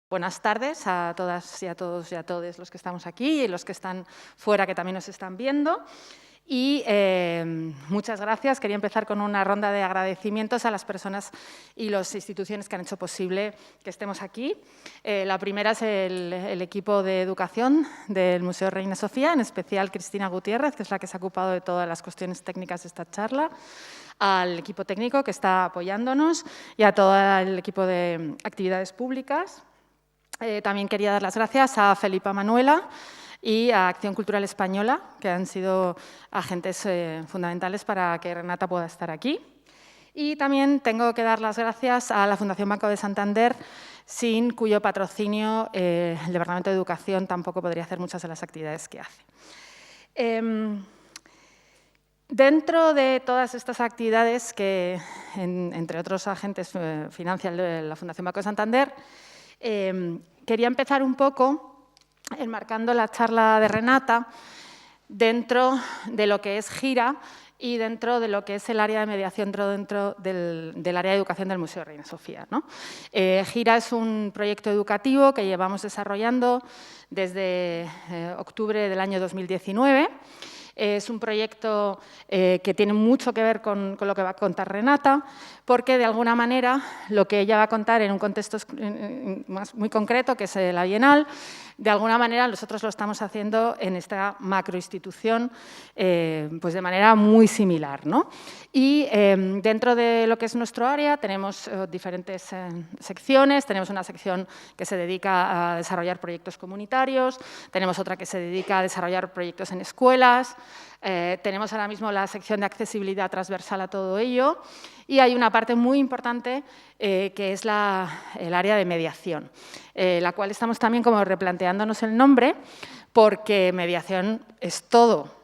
Buenas tardes a todas y a todos y a todos los que estamos aquí y los que están fuera, que también nos están viendo. Y muchas gracias. Quería empezar con una ronda de agradecimientos a las personas y las instituciones que han hecho posible que estemos aquí. La primera es el equipo de educación del Museo Reina Sofía, en especial Cristina Gutiérrez, que es la que se ha ocupado de todas las cuestiones técnicas de esta charla, al equipo técnico que está apoyándonos y a todo el equipo de actividades públicas. También quería dar las gracias a Felipa Manuela y a Acción Cultural Española, que han sido agentes fundamentales para que Renata pueda estar aquí. Y también tengo que dar las gracias a la Fundación Banco de Santander, sin cuyo patrocinio el Departamento de Educación tampoco podría hacer muchas de las actividades que hace. Dentro de todas estas actividades que, entre otros agentes, financia la Fundación Banco de Santander, quería empezar un poco enmarcando la charla de Renata dentro de lo que es Gira y dentro de lo que es el área de mediación dentro del área de educación del Museo Reina Sofía, ¿no? Gira es un proyecto educativo que llevamos desarrollando desde octubre del año 2019. Es un proyecto que tiene mucho que ver con lo que va a contar Renata, porque de alguna manera lo que ella va a contar en un contexto muy concreto, que es la Bienal, de alguna manera nosotros lo estamos haciendo en esta macroinstitución pues de manera muy similar, ¿no? Y dentro de lo que es nuestro área tenemos diferentes secciones. Tenemos una sección que se dedica a desarrollar proyectos comunitarios, tenemos otra que se dedica a desarrollar proyectos en escuelas, tenemos ahora mismo la sección de accesibilidad transversal a todo ello y hay una parte muy importante que es el área de mediación, la cual estamos también como replanteándonos el nombre porque mediación es todo.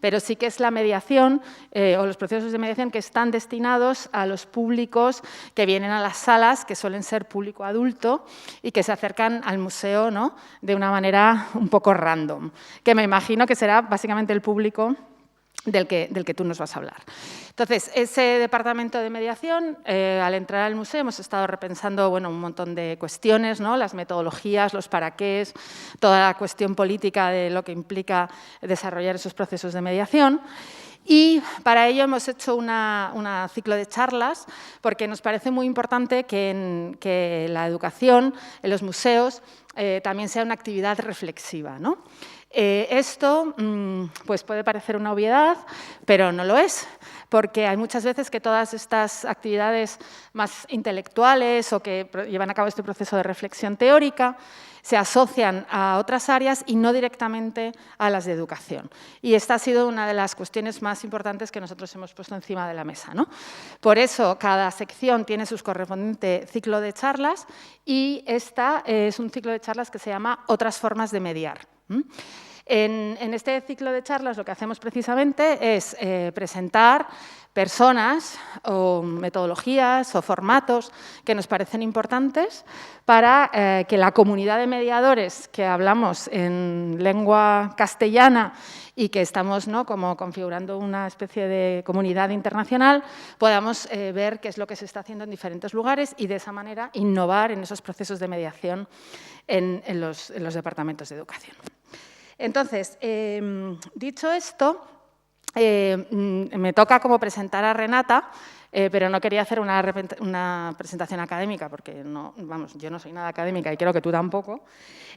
Pero sí que es la mediación o los procesos de mediación que están destinados a los públicos que vienen a las salas, que suelen ser público adulto y que se acercan al museo, ¿no?, de una manera un poco random, que me imagino que será básicamente el público del que tú nos vas a hablar. Entonces, ese departamento de mediación, al entrar al museo hemos estado repensando un montón de cuestiones, ¿no?, las metodologías, los para qué, toda la cuestión política de lo que implica desarrollar esos procesos de mediación. Y para ello hemos hecho un ciclo de charlas, porque nos parece muy importante que la educación en los museos también sea una actividad reflexiva, ¿no? Esto pues puede parecer una obviedad, pero no lo es, porque hay muchas veces que todas estas actividades más intelectuales o que llevan a cabo este proceso de reflexión teórica se asocian a otras áreas y no directamente a las de educación. Y esta ha sido una de las cuestiones más importantes que nosotros hemos puesto encima de la mesa, ¿no? Por eso, cada sección tiene su correspondiente ciclo de charlas y esta es un ciclo de charlas que se llama Otras formas de mediar. En este ciclo de charlas lo que hacemos precisamente es presentar personas o metodologías o formatos que nos parecen importantes para que la comunidad de mediadores que hablamos en lengua castellana y que estamos, ¿no?, como configurando una especie de comunidad internacional, podamos ver qué es lo que se está haciendo en diferentes lugares y de esa manera innovar en esos procesos de mediación en los departamentos de educación. Entonces, dicho esto, me toca como presentar a Renata, pero no quería hacer una presentación académica, porque yo no soy nada académica y creo que tú tampoco,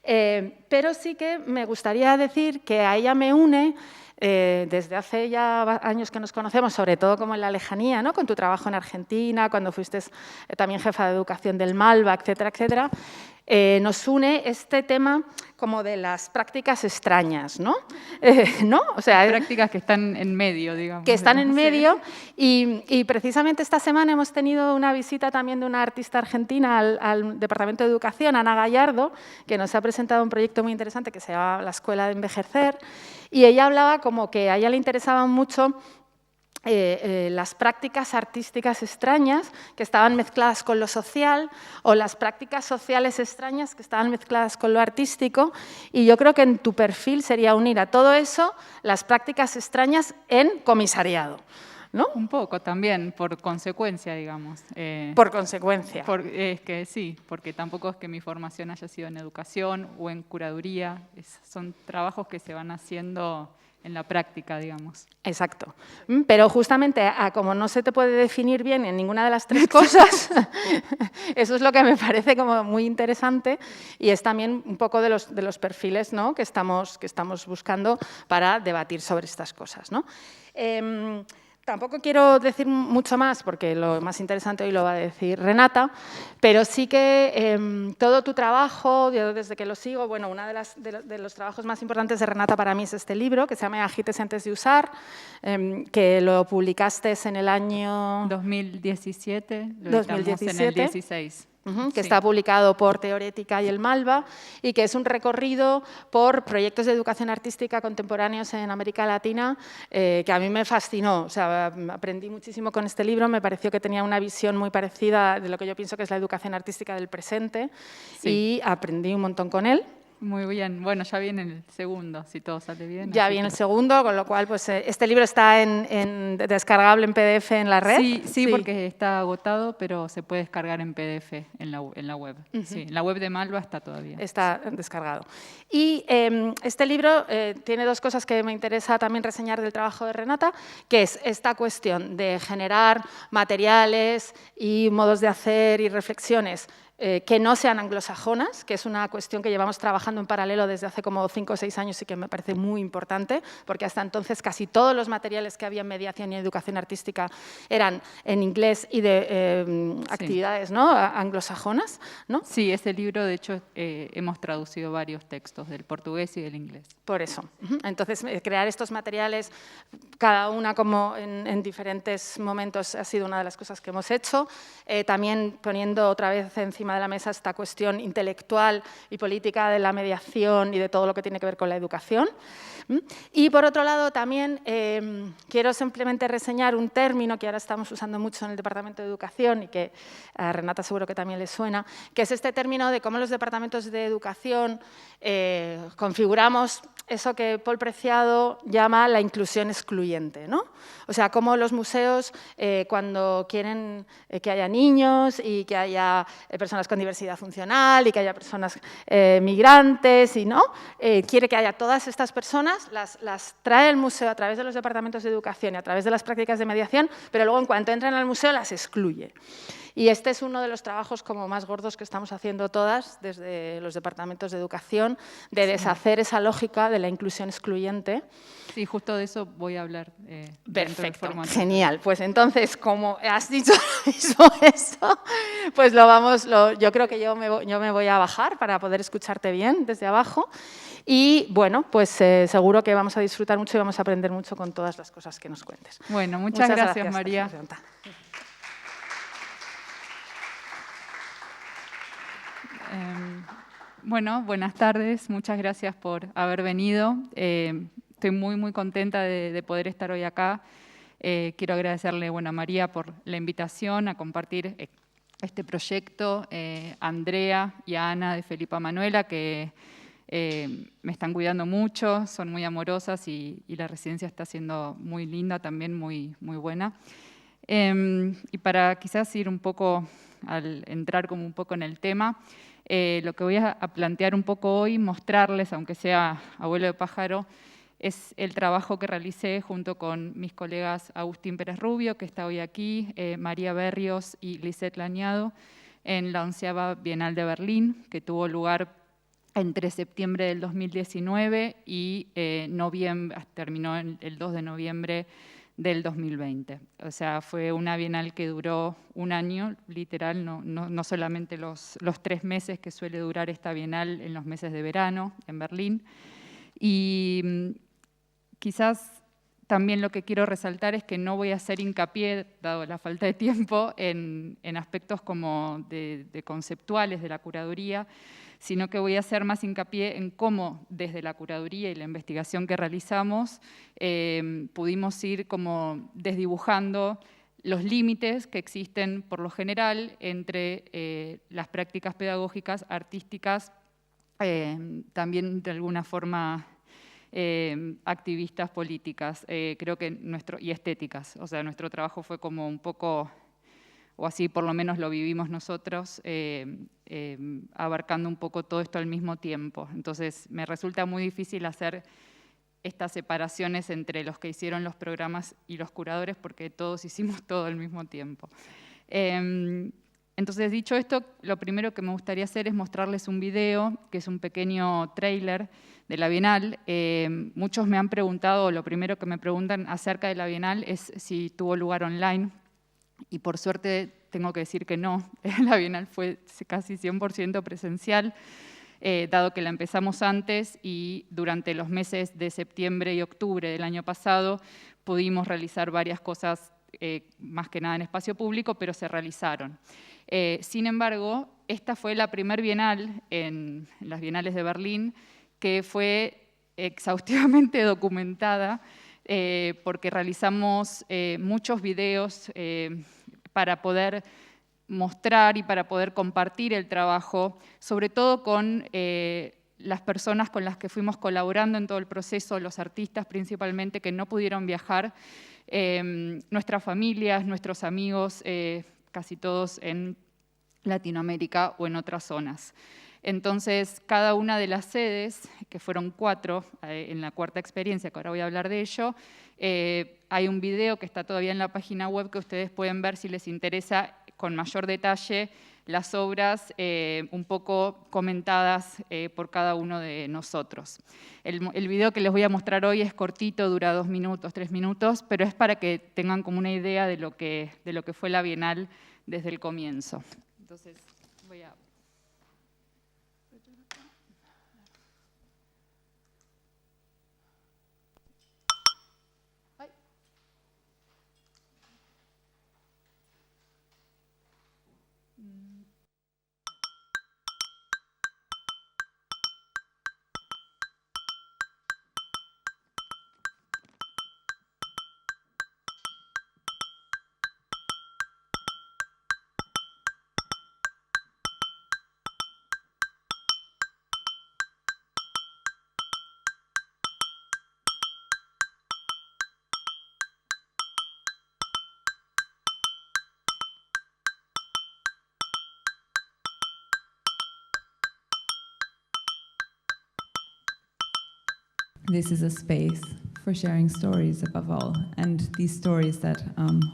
pero sí que me gustaría decir que a ella me une, desde hace ya años que nos conocemos, sobre todo como en la lejanía, ¿no?, con tu trabajo en Argentina, cuando fuiste también jefa de educación del Malva, etcétera, etcétera. Nos une este tema como de las prácticas extrañas, ¿no? ¿No? O sea, prácticas que están en medio, digamos. Que están en medio y precisamente esta semana hemos tenido una visita también de una artista argentina al Departamento de Educación, Ana Gallardo, que nos ha presentado un proyecto muy interesante que se llama La Escuela de Envejecer, y ella hablaba como que a ella le interesaban mucho las prácticas artísticas extrañas que estaban mezcladas con lo social o las prácticas sociales extrañas que estaban mezcladas con lo artístico, y yo creo que en tu perfil sería unir a todo eso las prácticas extrañas en comisariado, ¿no? Un poco también, por consecuencia, digamos. Por consecuencia. Es que sí, porque tampoco es que mi formación haya sido en educación o en curaduría, son trabajos que se van haciendo en la práctica, digamos. Exacto. Pero justamente, como no se te puede definir bien en ninguna de las tres cosas, eso es lo que me parece como muy interesante y es también un poco de los perfiles, ¿no?, que estamos buscando para debatir sobre estas cosas, ¿no? Tampoco quiero decir mucho más, porque lo más interesante hoy lo va a decir Renata, pero sí que todo tu trabajo, yo desde que lo sigo, bueno, uno de los trabajos más importantes de Renata para mí es este libro, que se llama Agítese antes de usar, que lo publicaste en el año 2017, lo editamos en el 16. Que sí. Está publicado por Teorética y el Malva y que es un recorrido por proyectos de educación artística contemporáneos en América Latina que a mí me fascinó. O sea, aprendí muchísimo con este libro, me pareció que tenía una visión muy parecida de lo que yo pienso que es la educación artística del presente y aprendí un montón con él. Muy bien. Bueno, ya viene el segundo, si todo sale bien. Ya viene el segundo, con lo cual pues, este libro está descargable en PDF en la red. Sí, porque está agotado, pero se puede descargar en PDF en la web. Sí, en la web de Malva está todavía. Está descargado. Y este libro tiene dos cosas que me interesa también reseñar del trabajo de Renata, que es esta cuestión de generar materiales y modos de hacer y reflexiones que no sean anglosajonas, que es una cuestión que llevamos trabajando en paralelo desde hace como 5 o 6 años y que me parece muy importante, porque hasta entonces casi todos los materiales que había en mediación y educación artística eran en inglés y de actividades, ¿no?, anglosajonas, ¿no? Sí, ese libro, de hecho, hemos traducido varios textos del portugués y del inglés. Por eso. Entonces, crear estos materiales, cada una como en diferentes momentos, ha sido una de las cosas que hemos hecho. También poniendo otra vez encima de la mesa esta cuestión intelectual y política de la mediación y de todo lo que tiene que ver con la educación. Y, por otro lado, también quiero simplemente reseñar un término que ahora estamos usando mucho en el Departamento de Educación y que a Renata seguro que también le suena, que es este término de cómo los departamentos de educación configuramos eso que Paul Preciado llama la inclusión excluyente, ¿no? O sea, cómo los museos, cuando quieren que haya niños y que haya personas con diversidad funcional y que haya personas migrantes, y ¿no? Quiere que haya todas estas personas, las trae al museo a través de los departamentos de educación y a través de las prácticas de mediación, pero luego en cuanto entran al museo las excluye. Y este es uno de los trabajos como más gordos que estamos haciendo todas desde los departamentos de educación, de deshacer esa lógica de la inclusión excluyente. Sí, justo de eso voy a hablar. Perfecto, genial. Pues entonces, como has dicho eso, pues yo creo que yo me voy a bajar para poder escucharte bien desde abajo. Y bueno, pues seguro que vamos a disfrutar mucho y vamos a aprender mucho con todas las cosas que nos cuentes. Bueno, muchas gracias, María. Bueno, buenas tardes, muchas gracias por haber venido. Estoy muy contenta de poder estar hoy acá. Quiero agradecerle a María por la invitación a compartir este proyecto, a Andrea y a Ana de Felipa Manuela, que me están cuidando mucho, son muy amorosas y la residencia está siendo muy linda, también muy buena. Y para quizás ir un poco, al entrar como un poco en el tema, lo que voy a plantear un poco hoy, mostrarles, aunque sea abuelo de pájaro, es el trabajo que realicé junto con mis colegas Agustín Pérez Rubio, que está hoy aquí, María Berrios y Lisette Lañado, en la 11ª Bienal de Berlín, que tuvo lugar entre septiembre del 2019 y terminó el 2 de noviembre del 2020. O sea, fue una bienal que duró un año, literal, no solamente los 3 meses que suele durar esta bienal en los meses de verano en Berlín. Y quizás también lo que quiero resaltar es que no voy a hacer hincapié, dado la falta de tiempo, en aspectos como de conceptuales de la curaduría, sino que voy a hacer más hincapié en cómo desde la curaduría y la investigación que realizamos pudimos ir como desdibujando los límites que existen por lo general entre las prácticas pedagógicas, artísticas, también de alguna forma activistas políticas, creo que y estéticas. O sea, nuestro trabajo fue como un poco, o así por lo menos lo vivimos nosotros, abarcando un poco todo esto al mismo tiempo. Entonces, me resulta muy difícil hacer estas separaciones entre los que hicieron los programas y los curadores, porque todos hicimos todo al mismo tiempo. Entonces, dicho esto, lo primero que me gustaría hacer es mostrarles un video, que es un pequeño tráiler de la Bienal. Muchos me han preguntado, lo primero que me preguntan acerca de la Bienal es si tuvo lugar online, y por suerte tengo que decir que no. La Bienal fue casi 100% presencial, dado que la empezamos antes y durante los meses de septiembre y octubre del año pasado pudimos realizar varias cosas, más que nada en espacio público, pero se realizaron. Sin embargo, esta fue la primer Bienal en las Bienales de Berlín que fue exhaustivamente documentada, porque realizamos muchos videos para poder mostrar y para poder compartir el trabajo, sobre todo con las personas con las que fuimos colaborando en todo el proceso, los artistas principalmente que no pudieron viajar, nuestras familias, nuestros amigos, casi todos en Latinoamérica o en otras zonas. Entonces, cada una de las sedes, que fueron 4 en la cuarta experiencia, que ahora voy a hablar de ello, hay un video que está todavía en la página web que ustedes pueden ver si les interesa con mayor detalle las obras un poco comentadas por cada uno de nosotros. El video que les voy a mostrar hoy es cortito, dura 2 minutos, 3 minutos, pero es para que tengan como una idea de lo que fue la Bienal desde el comienzo. Entonces, voy a... This is a space for sharing stories above all, and these stories that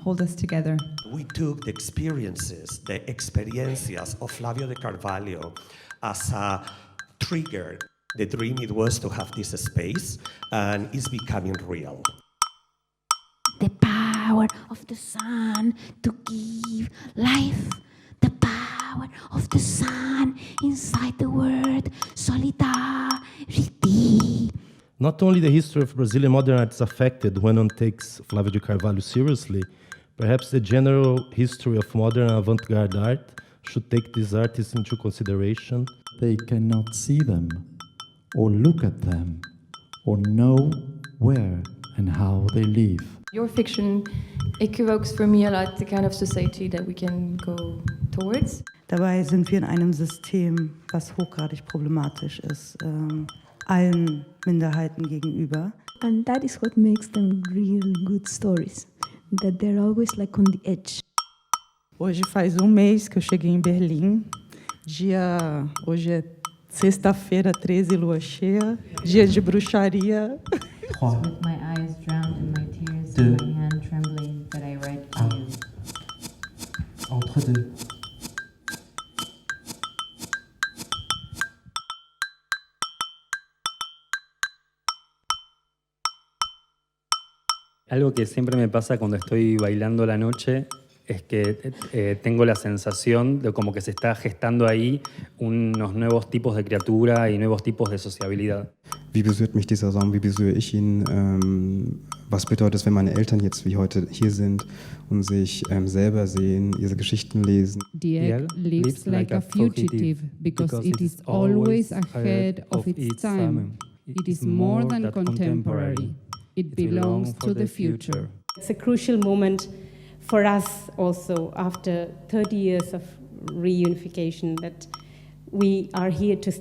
hold us together. We took the experiencias of Flavio de Carvalho as a trigger. The dream it was to have this space, and it's becoming real. The power of the sun to give life. The power of the sun inside the word solidarity. Not only the history of Brazilian modern art is affected when one takes Flávio de Carvalho seriously, perhaps the general history of modern avant-garde art should take these artists into consideration. They cannot see them, or look at them, or know where and how they live. Your fiction evoques for me a lot the kind of society that we can go towards. Dabei sind wir in einem System, was hochgradig problematisch ist, allen Minderheiten gegenüber. And that is what makes them real good stories, that they're always like on the edge. Hoje faz mês que eu cheguei em Berlim. Hoje é sexta-feira, 13, lua cheia, dia de bruxaria. With my eyes drowned in my tears and my hand trembling that I write to you. Entre deux. Algo que siempre me pasa cuando estoy bailando la noche es que tengo la sensación de como que se está gestando ahí unos nuevos tipos de criatura y nuevos tipos de sociabilidad. Wie berührt mich dieser Raum, wie berühre ich ihn? Was bedeutet es, wenn meine Eltern jetzt wie heute hier sind und sich selber sehen, ihre Geschichten lesen? The egg lives like a fugitive because it is always ahead of its time. It is more than contemporary. It belongs to the future. It's a crucial moment for us also after 30 years of reunification that we are here to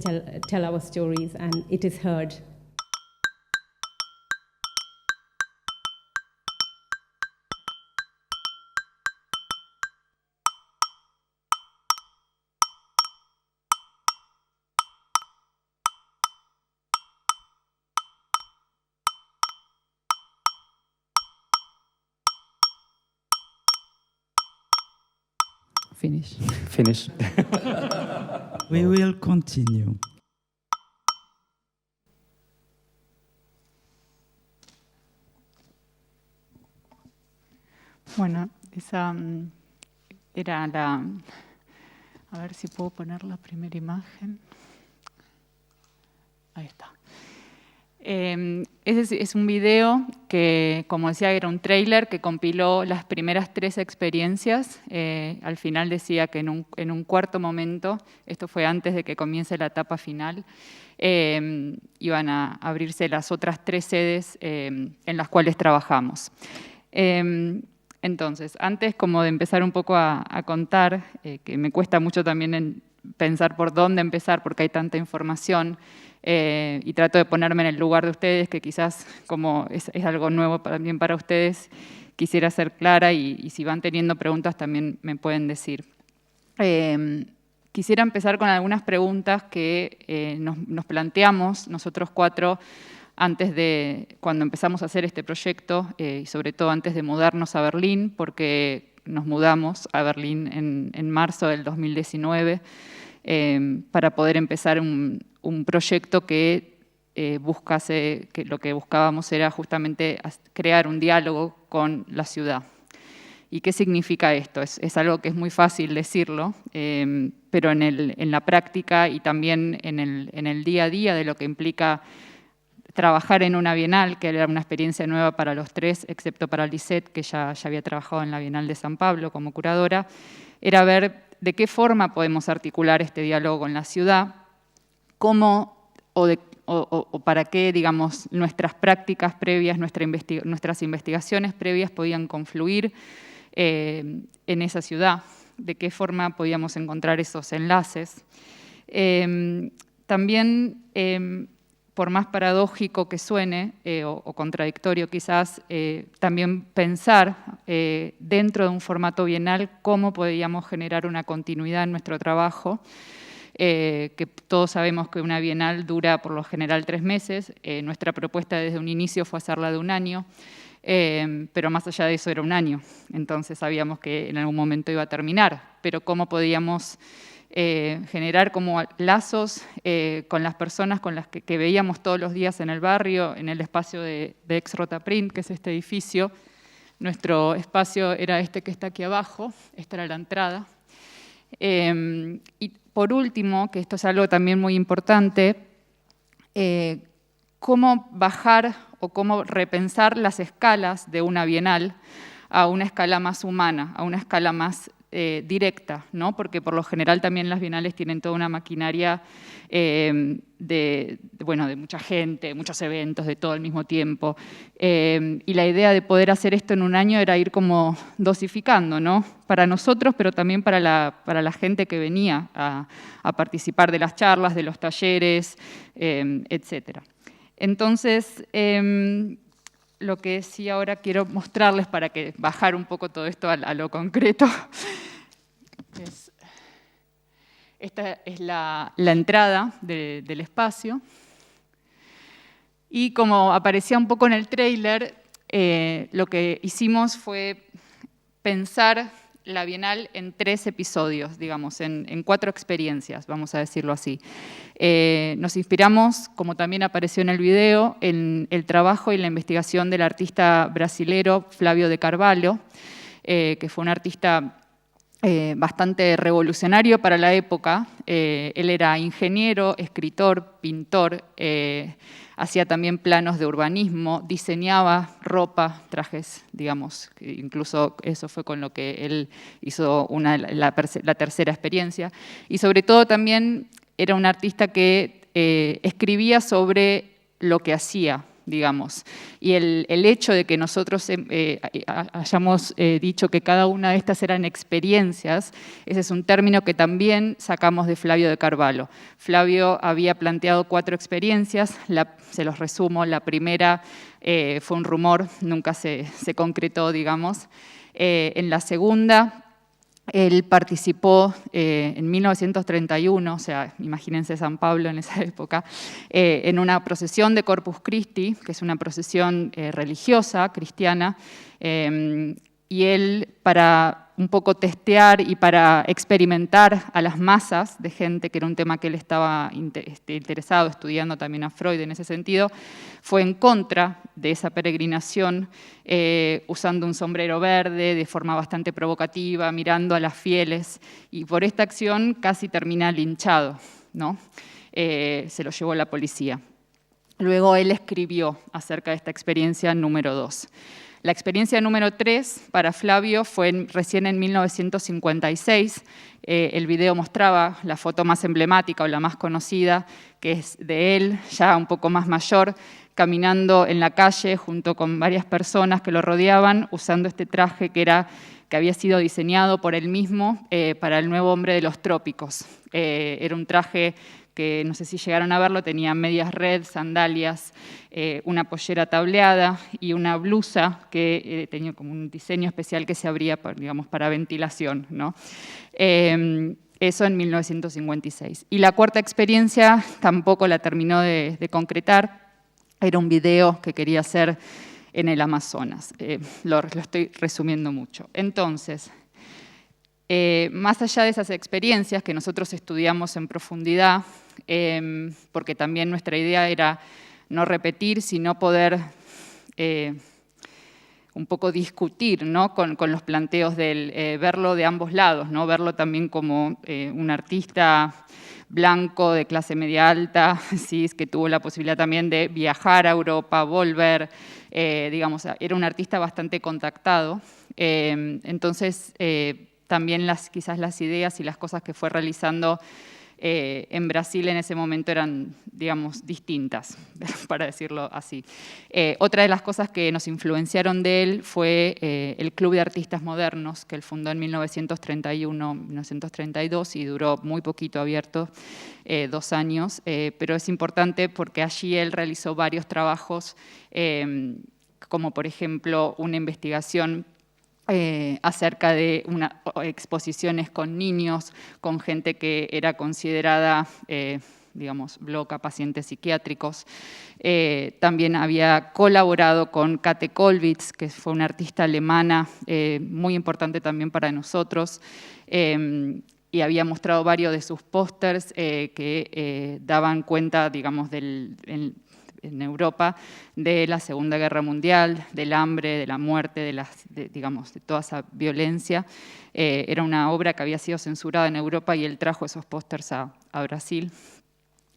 tell our stories and it is heard. Finish. Finish. We will continue. Bueno, esa era la... A ver si puedo poner la primera imagen. Ahí está. Ese es un video que, como decía, era un tráiler que compiló las primeras 3 experiencias. Al final decía que en un cuarto momento, esto fue antes de que comience la etapa final, iban a abrirse las otras 3 sedes en las cuales trabajamos. Entonces, antes como de empezar un poco a contar, que me cuesta mucho también pensar por dónde empezar porque hay tanta información, y trato de ponerme en el lugar de ustedes, que quizás como es algo nuevo también para ustedes, quisiera ser clara y si van teniendo preguntas también me pueden decir. Quisiera empezar con algunas preguntas que nos planteamos nosotros 4 antes de, cuando empezamos a hacer este proyecto, y sobre todo antes de mudarnos a Berlín, porque nos mudamos a Berlín en marzo del 2019, para poder empezar un proyecto que que lo que buscábamos era justamente crear un diálogo con la ciudad. ¿Y qué significa esto? Es algo que es muy fácil decirlo, pero en la práctica y también en el día a día de lo que implica trabajar en una Bienal, que era una experiencia nueva para los 3, excepto para Lisette, que ya había trabajado en la Bienal de San Pablo como curadora, era ver de qué forma podemos articular este diálogo con la ciudad, cómo o para qué, digamos, nuestras prácticas previas, nuestras investigaciones previas podían confluir en esa ciudad, de qué forma podíamos encontrar esos enlaces. También, por más paradójico que suene, o contradictorio quizás, también pensar dentro de un formato bienal cómo podíamos generar una continuidad en nuestro trabajo, que todos sabemos que una bienal dura por lo general 3 meses, nuestra propuesta desde un inicio fue hacerla de 1 año, pero más allá de eso era 1 año, entonces sabíamos que en algún momento iba a terminar, pero cómo podíamos generar como lazos con las personas con las que veíamos todos los días en el barrio, en el espacio de Ex Rotaprint, que es este edificio. Nuestro espacio era este que está aquí abajo, esta era la entrada. Y por último, que esto es algo también muy importante, cómo bajar o cómo repensar las escalas de una bienal a una escala más humana, a una escala más directa, ¿no? Porque por lo general también las bienales tienen toda una maquinaria de mucha gente, muchos eventos, de todo al mismo tiempo. Y la idea de poder hacer esto en 1 año era ir como dosificando, ¿no? Para nosotros, pero también para la gente que venía a participar de las charlas, de los talleres, etc. Entonces, lo que sí ahora quiero mostrarles para que bajar un poco todo esto a lo concreto. Esta es la entrada del espacio. Y como aparecía un poco en el tráiler, lo que hicimos fue pensar la Bienal en 3 episodios, digamos, en 4 experiencias, vamos a decirlo así. Nos inspiramos, como también apareció en el video, en el trabajo y la investigación del artista brasilero Flávio de Carvalho, que fue un artista bastante revolucionario para la época. Él era ingeniero, escritor, pintor, hacía también planos de urbanismo, diseñaba ropa, trajes, digamos, incluso eso fue con lo que él hizo la 3ª experiencia. Y sobre todo también era un artista que escribía sobre lo que hacía, digamos. Y el hecho de que nosotros hayamos dicho que cada una de estas eran experiencias, ese es un término que también sacamos de Flávio de Carvalho. Flávio había planteado 4 experiencias, se los resumo. La primera fue un rumor, nunca se concretó, digamos. En la segunda, él participó en 1931, o sea, imagínense San Pablo en esa época, en una procesión de Corpus Christi, que es una procesión religiosa, cristiana, y él, para un poco testear y para experimentar a las masas de gente, que era un tema que él estaba interesado, estudiando también a Freud en ese sentido, fue en contra de esa peregrinación, usando un sombrero verde de forma bastante provocativa, mirando a las fieles, y por esta acción casi termina linchado, ¿no? Se lo llevó la policía. Luego él escribió acerca de esta experiencia número 2. La experiencia número 3 para Flavio fue recién en 1956. El video mostraba la foto más emblemática o la más conocida, que es de él, ya un poco más mayor, caminando en la calle junto con varias personas que lo rodeaban, usando este traje que había sido diseñado por él mismo para el nuevo hombre de los trópicos. Era un traje que no sé si llegaron a verlo, tenía medias red, sandalias, una pollera tableada y una blusa que tenía como un diseño especial que se abría, digamos, para ventilación, ¿no? Eso en 1956. Y la cuarta experiencia tampoco la terminó de concretar. Era un video que quería hacer en el Amazonas. Lo estoy resumiendo mucho. Entonces, más allá de esas experiencias que nosotros estudiamos en profundidad, porque también nuestra idea era no repetir, sino poder un poco discutir, ¿no? con los planteos del verlo de ambos lados, ¿no? Verlo también como un artista blanco de clase media alta, ¿sí? Que tuvo la posibilidad también de viajar a Europa, volver, digamos, era un artista bastante contactado. Entonces, también quizás las ideas y las cosas que fue realizando en Brasil en ese momento eran, digamos, distintas, para decirlo así. Otra de las cosas que nos influenciaron de él fue el Club de Artistas Modernos, que él fundó en 1931-1932 y duró muy poquito abierto, 2 años, pero es importante porque allí él realizó varios trabajos, como por ejemplo una investigación acerca de exposiciones con niños, con gente que era considerada, digamos, loca, pacientes psiquiátricos. También había colaborado con Käthe Kollwitz, que fue una artista alemana muy importante también para nosotros, y había mostrado varios de sus pósters que daban cuenta, digamos, en Europa, de la Segunda Guerra Mundial, del hambre, de la muerte, digamos, de toda esa violencia. Era una obra que había sido censurada en Europa y él trajo esos pósters a Brasil.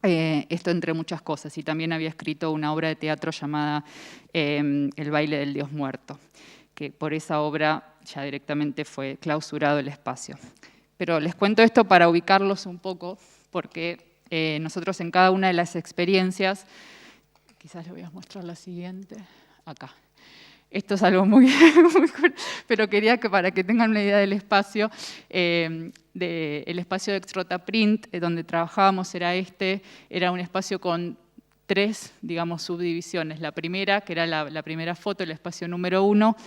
Esto entre muchas cosas. Y también había escrito una obra de teatro llamada El baile del Dios muerto, que por esa obra ya directamente fue clausurado el espacio. Pero les cuento esto para ubicarlos un poco, porque nosotros en cada una de las experiencias, quizás les voy a mostrar la siguiente, acá. Esto es algo muy pero quería que para que tengan una idea del espacio, el espacio de Extrotaprint, donde trabajábamos era un espacio con 3, digamos, subdivisiones. La primera, que era la primera foto, el espacio número 1,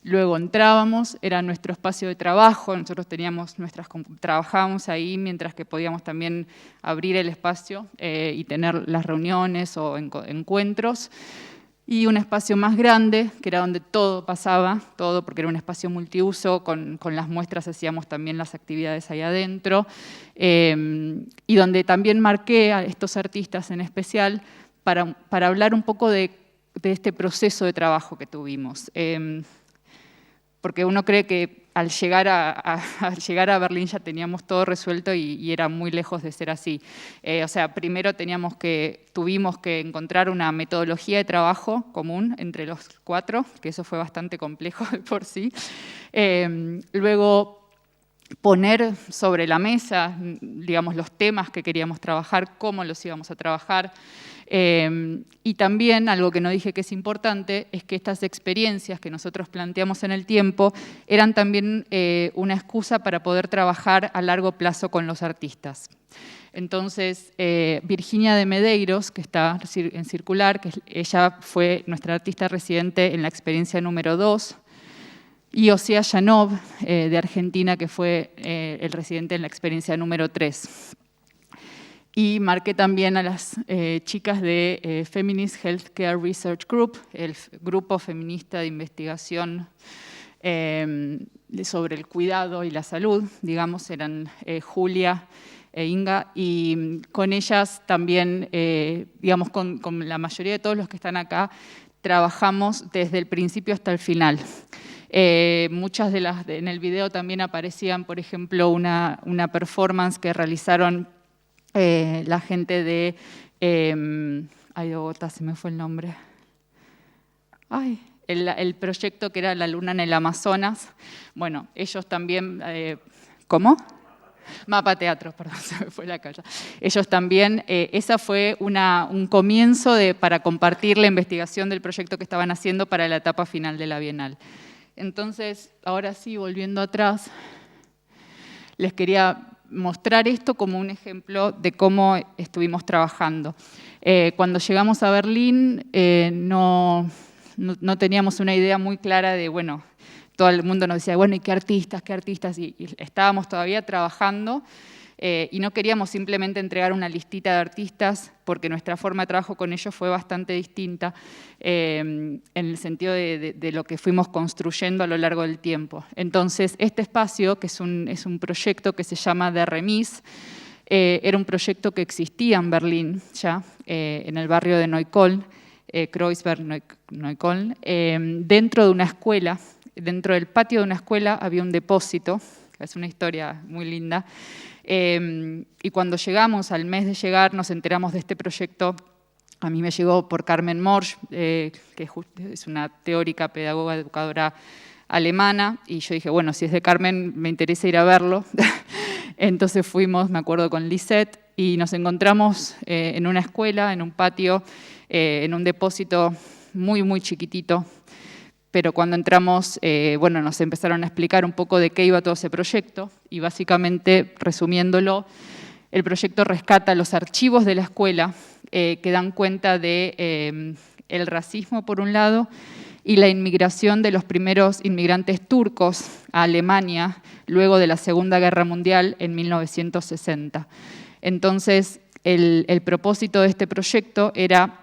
luego entrábamos, era nuestro espacio de trabajo, nosotros trabajábamos ahí mientras que podíamos también abrir el espacio y tener las reuniones o encuentros. Y un espacio más grande, que era donde todo pasaba, todo, porque era un espacio multiuso, con las muestras hacíamos también las actividades ahí adentro, y donde también marqué a estos artistas en especial para hablar un poco de este proceso de trabajo que tuvimos. Porque uno cree que al llegar a Berlín ya teníamos todo resuelto y era muy lejos de ser así. O sea, primero tuvimos que encontrar una metodología de trabajo común entre los 4, que eso fue bastante complejo de por sí. Luego poner sobre la mesa, digamos, los temas que queríamos trabajar, cómo los íbamos a trabajar. Y también, algo que no dije que es importante, es que estas experiencias que nosotros planteamos en el tiempo eran también una excusa para poder trabajar a largo plazo con los artistas. Entonces, Virginia de Medeiros, que está en Circular, ella fue nuestra artista residente en la experiencia número 2, y Osea Yanov, de Argentina, que fue el residente en la experiencia número 3. Y marqué también a las chicas de Feminist Healthcare Research Group, el grupo feminista de investigación sobre el cuidado y la salud, digamos, eran Julia e Inga, y con ellas también, digamos, con la mayoría de todos los que están acá, trabajamos desde el principio hasta el final. Muchas de las, en el video también aparecían, por ejemplo, una performance que realizaron la gente de, ay, de Bogotá, se me fue el nombre. Ay, el proyecto que era La Luna en el Amazonas. Bueno, ellos también, ¿cómo? Mapa Teatro, perdón, se me fue la calle. Ellos también, esa fue un comienzo para compartir la investigación del proyecto que estaban haciendo para la etapa final de la Bienal. Entonces, ahora sí, volviendo atrás, les quería mostrar esto como un ejemplo de cómo estuvimos trabajando. Cuando llegamos a Berlín, no teníamos una idea muy clara de, bueno, todo el mundo nos decía, bueno, ¿y qué artistas, qué artistas? Y estábamos todavía trabajando y no queríamos simplemente entregar una listita de artistas porque nuestra forma de trabajo con ellos fue bastante distinta en el sentido de lo que fuimos construyendo a lo largo del tiempo. Entonces, este espacio, que es un proyecto que se llama The Remise, era un proyecto que existía en Berlín ya, en el barrio de Neukölln, Kreuzberg, Neukölln, dentro de una escuela. Dentro del patio de una escuela había un depósito, es una historia muy linda, y cuando llegamos, al mes de llegar, nos enteramos de este proyecto. A mí me llegó por Carmen Morsch, que es una teórica, pedagoga, educadora alemana, y yo dije, bueno, si es de Carmen, me interesa ir a verlo. Entonces fuimos, me acuerdo, con Lisette, y nos encontramos en una escuela, en un patio, en un depósito muy, muy chiquitito. Pero cuando entramos, bueno, nos empezaron a explicar un poco de qué iba todo ese proyecto y básicamente, resumiéndolo, el proyecto rescata los archivos de la escuela que dan cuenta de el racismo, por un lado, y la inmigración de los primeros inmigrantes turcos a Alemania luego de la Segunda Guerra Mundial en 1960. Entonces, el propósito de este proyecto era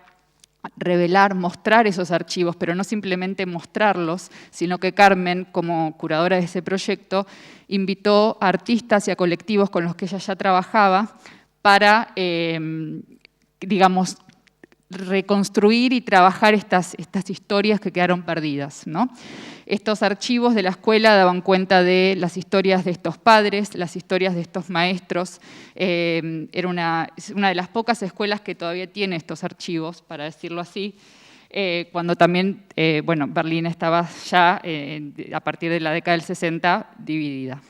revelar, mostrar esos archivos, pero no simplemente mostrarlos, sino que Carmen, como curadora de ese proyecto, invitó a artistas y a colectivos con los que ella ya trabajaba para, digamos, reconstruir y trabajar estas historias que quedaron perdidas, ¿no? Estos archivos de la escuela daban cuenta de las historias de estos padres, las historias de estos maestros. Era una de las pocas escuelas que todavía tiene estos archivos, para decirlo así, cuando también, bueno, Berlín estaba ya, a partir de la década del 60, dividida.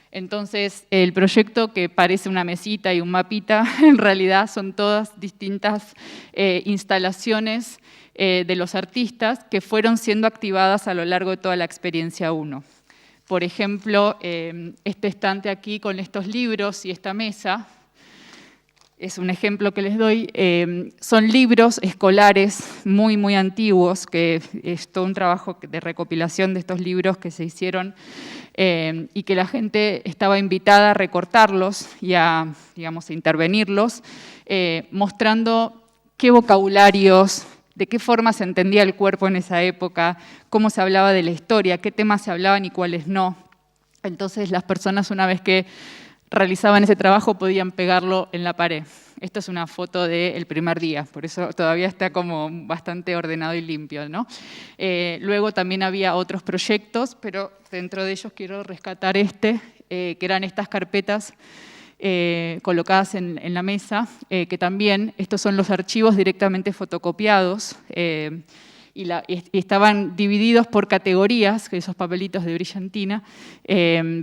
Entonces, el proyecto, que parece una mesita y un mapita, en realidad son todas distintas instalaciones de los artistas que fueron siendo activadas a lo largo de toda la experiencia 1. Por ejemplo, este estante aquí con estos libros y esta mesa, es un ejemplo que les doy, son libros escolares muy, muy antiguos, que es todo un trabajo de recopilación de estos libros que se hicieron y que la gente estaba invitada a recortarlos y a, digamos, a intervenirlos, mostrando qué vocabularios, de qué forma se entendía el cuerpo en esa época, cómo se hablaba de la historia, qué temas se hablaban y cuáles no. Entonces las personas, una vez que realizaban ese trabajo, podían pegarlo en la pared. Esta es una foto del primer día, por eso todavía está como bastante ordenado y limpio, ¿no? Luego también había otros proyectos, pero dentro de ellos quiero rescatar que eran estas carpetas colocadas en la mesa, que también estos son los archivos directamente fotocopiados y estaban divididos por categorías, esos papelitos de brillantina,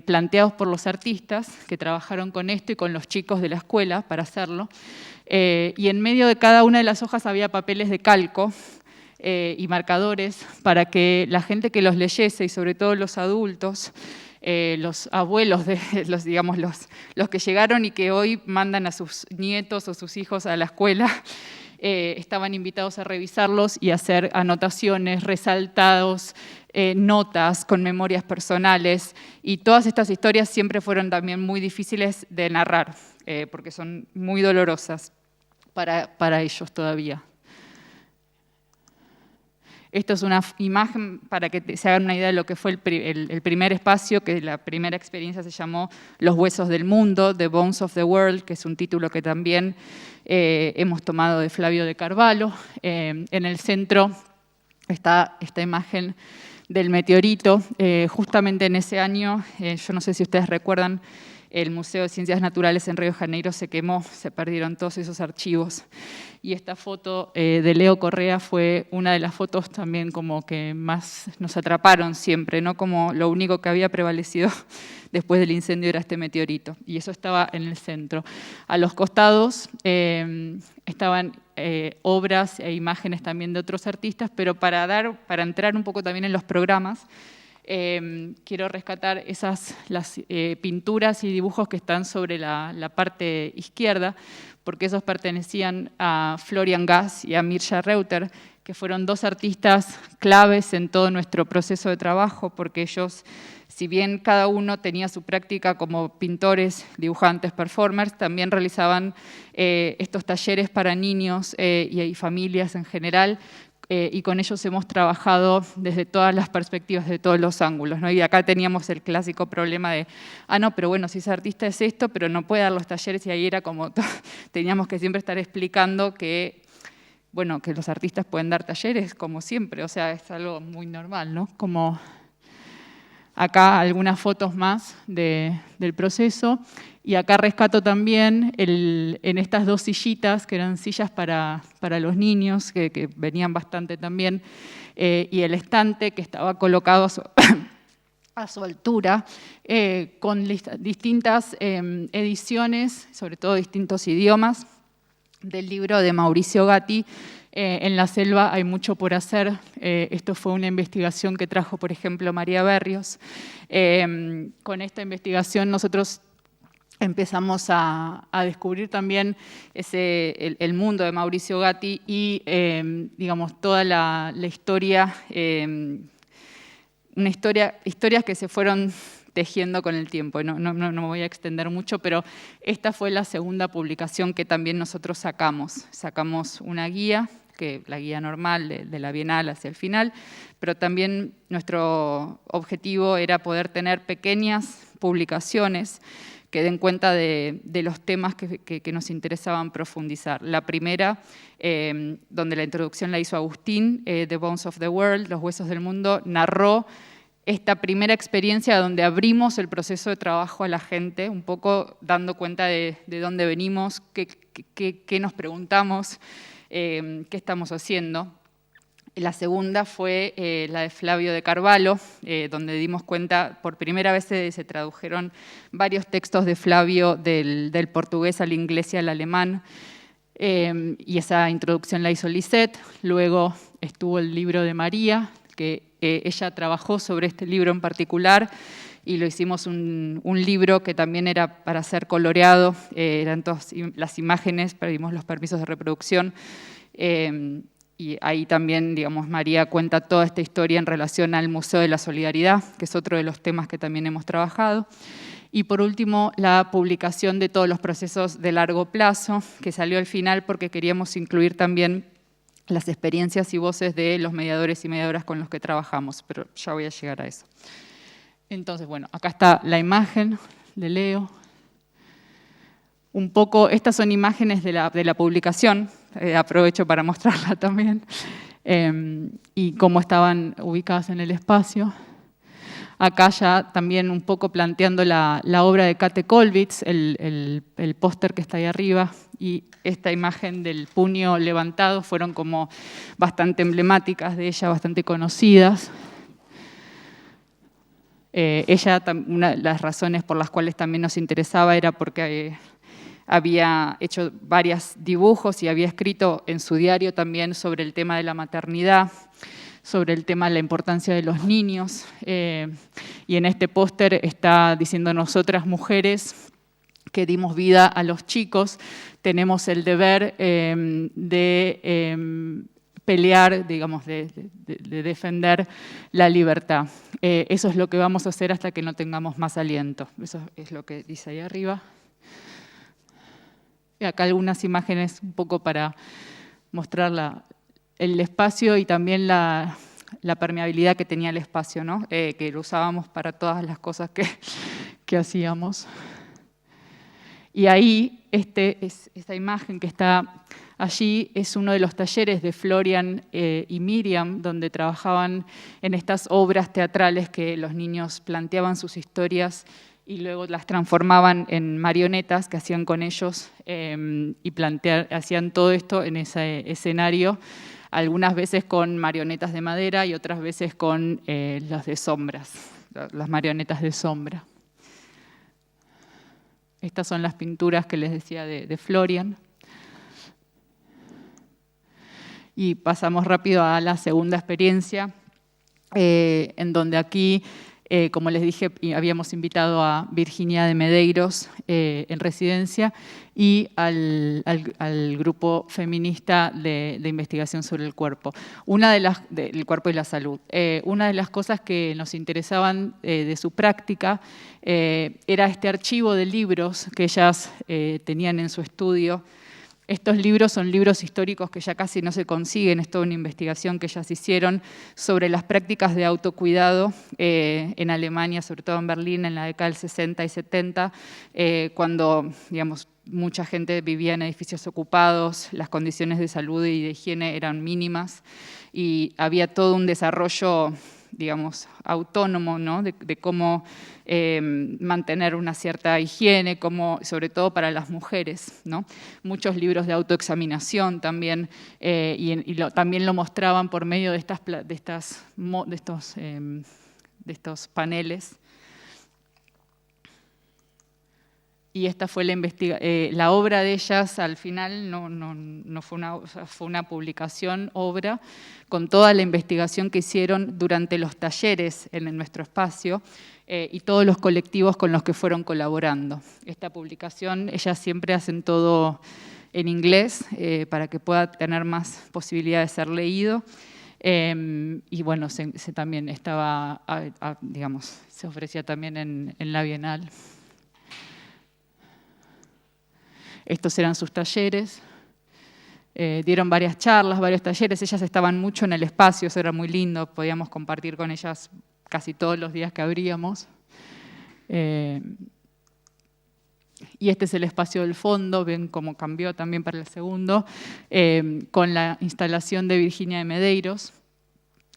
planteados por los artistas que trabajaron con esto y con los chicos de la escuela para hacerlo. Y en medio de cada una de las hojas había papeles de calco y marcadores para que la gente que los leyese, y sobre todo los adultos, los abuelos, digamos, los que llegaron y que hoy mandan a sus nietos o sus hijos a la escuela, estaban invitados a revisarlos y hacer anotaciones, resaltados, notas con memorias personales. Y todas estas historias siempre fueron también muy difíciles de narrar, porque son muy dolorosas para ellos todavía. Esto es una imagen para que se hagan una idea de lo que fue el primer espacio, que la primera experiencia se llamó Los huesos del mundo, The Bones of the World, que es un título que también hemos tomado de Flavio de Carvalho. En el centro está esta imagen del meteorito. Justamente en ese año, yo no sé si ustedes recuerdan, el Museo de Ciencias Naturales en Río de Janeiro se quemó, se perdieron todos esos archivos. Y esta foto de Leo Correa fue una de las fotos también como que más nos atraparon siempre, ¿no? Como lo único que había prevalecido después del incendio era este meteorito. Y eso estaba en el centro. A los costados estaban obras e imágenes también de otros artistas, pero para entrar un poco también en los programas, quiero rescatar las pinturas y dibujos que están sobre la parte izquierda, porque esos pertenecían a Florian Gass y a Mirja Reuter, que fueron dos artistas claves en todo nuestro proceso de trabajo, porque ellos, si bien cada uno tenía su práctica como pintores, dibujantes, performers, también realizaban estos talleres para niños y familias en general, y con ellos hemos trabajado desde todas las perspectivas, de todos los ángulos, ¿no? Y acá teníamos el clásico problema de, no, pero bueno, si ese artista es esto, pero no puede dar los talleres, y ahí era como, teníamos que siempre estar explicando que, bueno, que los artistas pueden dar talleres, como siempre, o sea, es algo muy normal, ¿no? Como acá algunas fotos más del proceso. Y acá rescato también en estas dos sillitas, que eran sillas para los niños, que venían bastante también, y el estante que estaba colocado a su altura, con distintas ediciones, sobre todo distintos idiomas, del libro de Mauricio Gatti, En la selva hay mucho por hacer. Esto fue una investigación que trajo, por ejemplo, María Berrios. Con esta investigación nosotros empezamos a descubrir también el mundo de Mauricio Gatti y, digamos, toda la historia, historias que se fueron tejiendo con el tiempo. No me voy a extender mucho, pero esta fue la segunda publicación que también nosotros sacamos. Sacamos una guía, que la guía normal de la Bienal hacia el final, pero también nuestro objetivo era poder tener pequeñas publicaciones que den cuenta de los temas que nos interesaban profundizar. La primera, donde la introducción la hizo Agustín, The Bones of the World, Los huesos del mundo, narró esta primera experiencia donde abrimos el proceso de trabajo a la gente, un poco dando cuenta de dónde venimos, qué nos preguntamos, qué estamos haciendo. La segunda fue la de Flavio de Carvalho, donde dimos cuenta, por primera vez se tradujeron varios textos de Flavio del portugués al inglés y al alemán, y esa introducción la hizo Lisette. Luego estuvo el libro de María, que ella trabajó sobre este libro en particular, y lo hicimos un libro que también era para ser coloreado, eran todas las imágenes, pedimos los permisos de reproducción, y ahí también, digamos, María cuenta toda esta historia en relación al Museo de la Solidaridad, que es otro de los temas que también hemos trabajado. Y por último, la publicación de todos los procesos de largo plazo, que salió al final porque queríamos incluir también las experiencias y voces de los mediadores y mediadoras con los que trabajamos, pero ya voy a llegar a eso. Entonces, bueno, acá está la imagen de Leo. Un poco, estas son imágenes de la publicación, aprovecho para mostrarla también, y cómo estaban ubicadas en el espacio. Acá ya también un poco planteando la obra de Kate Kollwitz, el póster que está ahí arriba, y esta imagen del puño levantado fueron como bastante emblemáticas de ella, bastante conocidas. Ella, una de las razones por las cuales también nos interesaba era porque había hecho varios dibujos y había escrito en su diario también sobre el tema de la maternidad, sobre el tema de la importancia de los niños, y en este póster está diciendo: nosotras mujeres que dimos vida a los chicos, tenemos el deber de pelear, digamos, de defender la libertad. Eso es lo que vamos a hacer hasta que no tengamos más aliento. Eso es lo que dice ahí arriba. Y acá algunas imágenes un poco para mostrar el espacio y también la permeabilidad que tenía el espacio, ¿no? Que lo usábamos para todas las cosas que hacíamos. Y ahí, esta imagen que está allí es uno de los talleres de Florian y Miriam, donde trabajaban en estas obras teatrales que los niños planteaban sus historias y luego las transformaban en marionetas que hacían con ellos y hacían todo esto en ese escenario, algunas veces con marionetas de madera y otras veces con las de sombras, las marionetas de sombra. Estas son las pinturas que les decía de Florian. Y pasamos rápido a la segunda experiencia, en donde aquí, como les dije, habíamos invitado a Virginia de Medeiros en residencia y al grupo feminista de investigación sobre el cuerpo. El cuerpo y la salud. Una de las cosas que nos interesaban de su práctica era este archivo de libros que ellas tenían en su estudio. Estos libros son libros históricos que ya casi no se consiguen, es toda una investigación que ellas hicieron sobre las prácticas de autocuidado en Alemania, sobre todo en Berlín, en la década del 60 y 70, cuando, digamos, mucha gente vivía en edificios ocupados, las condiciones de salud y de higiene eran mínimas y había todo un desarrollo, digamos, autónomo, ¿no? de cómo mantener una cierta higiene, sobre todo para las mujeres, ¿no? Muchos libros de autoexaminación también, también lo mostraban por medio de estos paneles. Y esta fue la obra de ellas, al final no fue una publicación, obra, con toda la investigación que hicieron durante los talleres en nuestro espacio y todos los colectivos con los que fueron colaborando. Esta publicación, ellas siempre hacen todo en inglés para que pueda tener más posibilidad de ser leído. Y bueno, también estaba, digamos, se ofrecía también en la Bienal. Estos eran sus talleres, dieron varias charlas, varios talleres, ellas estaban mucho en el espacio, eso era muy lindo, podíamos compartir con ellas casi todos los días que abríamos. Y este es el espacio del fondo, ven cómo cambió también para el segundo, con la instalación de Virginia de Medeiros.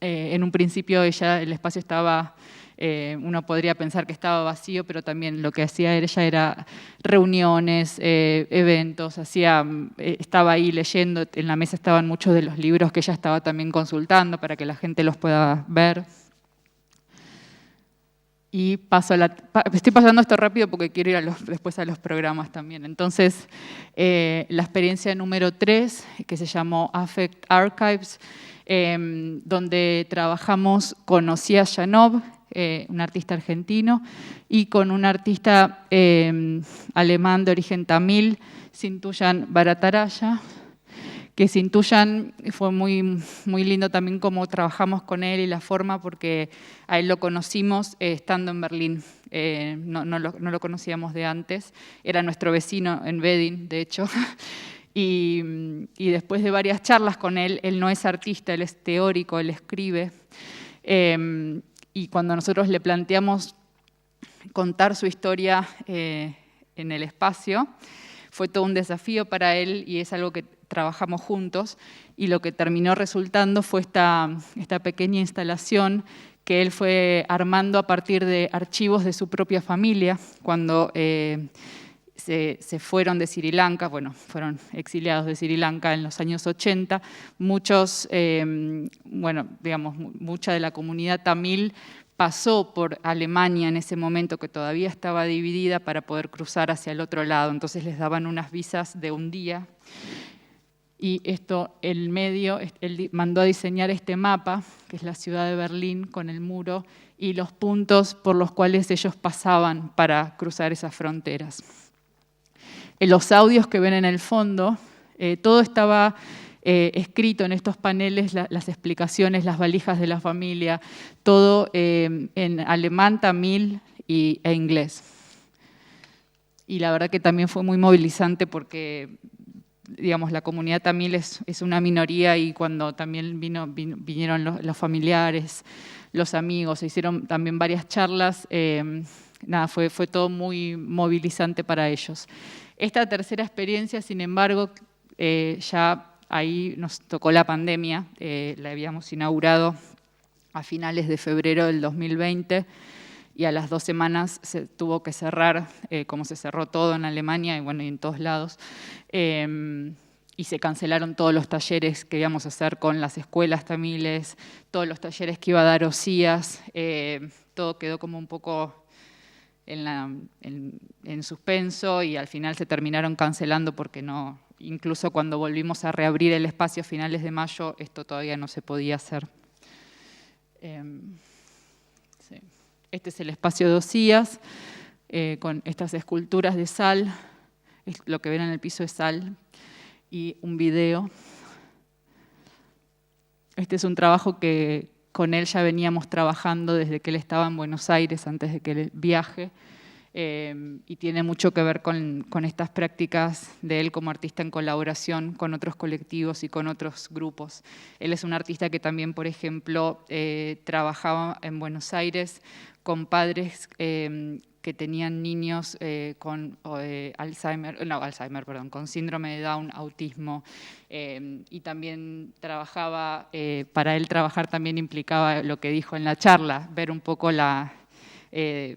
En un principio el espacio estaba... uno podría pensar que estaba vacío, pero también lo que hacía ella era reuniones, eventos, estaba ahí leyendo, en la mesa estaban muchos de los libros que ella estaba también consultando para que la gente los pueda ver. Y estoy pasando esto rápido porque quiero ir después a los programas también. Entonces, la experiencia número 3, que se llamó Affect Archives, donde trabajamos con Osias Janov, un artista argentino, y con un artista alemán de origen tamil, Sintuyan Bhattacharya, que Sintuyan fue muy, muy lindo también cómo trabajamos con él y la forma, porque a él lo conocimos estando en Berlín, no lo conocíamos de antes, era nuestro vecino en Wedding, de hecho. Y después de varias charlas con él no es artista, él es teórico, él escribe, y cuando nosotros le planteamos contar su historia en el espacio, fue todo un desafío para él y es algo que trabajamos juntos, y lo que terminó resultando fue esta pequeña instalación que él fue armando a partir de archivos de su propia familia cuando se fueron de Sri Lanka, bueno, fueron exiliados de Sri Lanka en los años 80. Muchos, mucha de la comunidad tamil pasó por Alemania en ese momento, que todavía estaba dividida, para poder cruzar hacia el otro lado. Entonces les daban unas visas de un día. Y él mandó a diseñar este mapa, que es la ciudad de Berlín, con el muro y los puntos por los cuales ellos pasaban para cruzar esas fronteras. En los audios que ven en el fondo, todo estaba escrito en estos paneles, las explicaciones, las valijas de la familia, todo en alemán, tamil e inglés. Y la verdad que también fue muy movilizante porque digamos, la comunidad tamil es una minoría y cuando también vinieron los familiares, los amigos, se hicieron también varias charlas, nada, fue todo muy movilizante para ellos. Esta tercera experiencia, sin embargo, ya ahí nos tocó la pandemia, la habíamos inaugurado a finales de febrero del 2020 y a las 2 semanas se tuvo que cerrar, como se cerró todo en Alemania y, bueno, y en todos lados, y se cancelaron todos los talleres que íbamos a hacer con las escuelas tamiles, todos los talleres que iba a dar OSIAS, todo quedó como un poco en suspenso y al final se terminaron cancelando porque no, incluso cuando volvimos a reabrir el espacio a finales de mayo, esto todavía no se podía hacer. Sí. Este es el espacio de OSIAS, con estas esculturas de sal, lo que ven en el piso es sal, y un video. Este es un trabajo que con él ya veníamos trabajando desde que él estaba en Buenos Aires, antes de que él viaje, y tiene mucho que ver con estas prácticas de él como artista en colaboración con otros colectivos y con otros grupos. Él es un artista que también, por ejemplo, trabajaba en Buenos Aires con padres que tenían niños con con síndrome de Down, autismo, y también trabajaba, para él trabajar también implicaba lo que dijo en la charla, ver un poco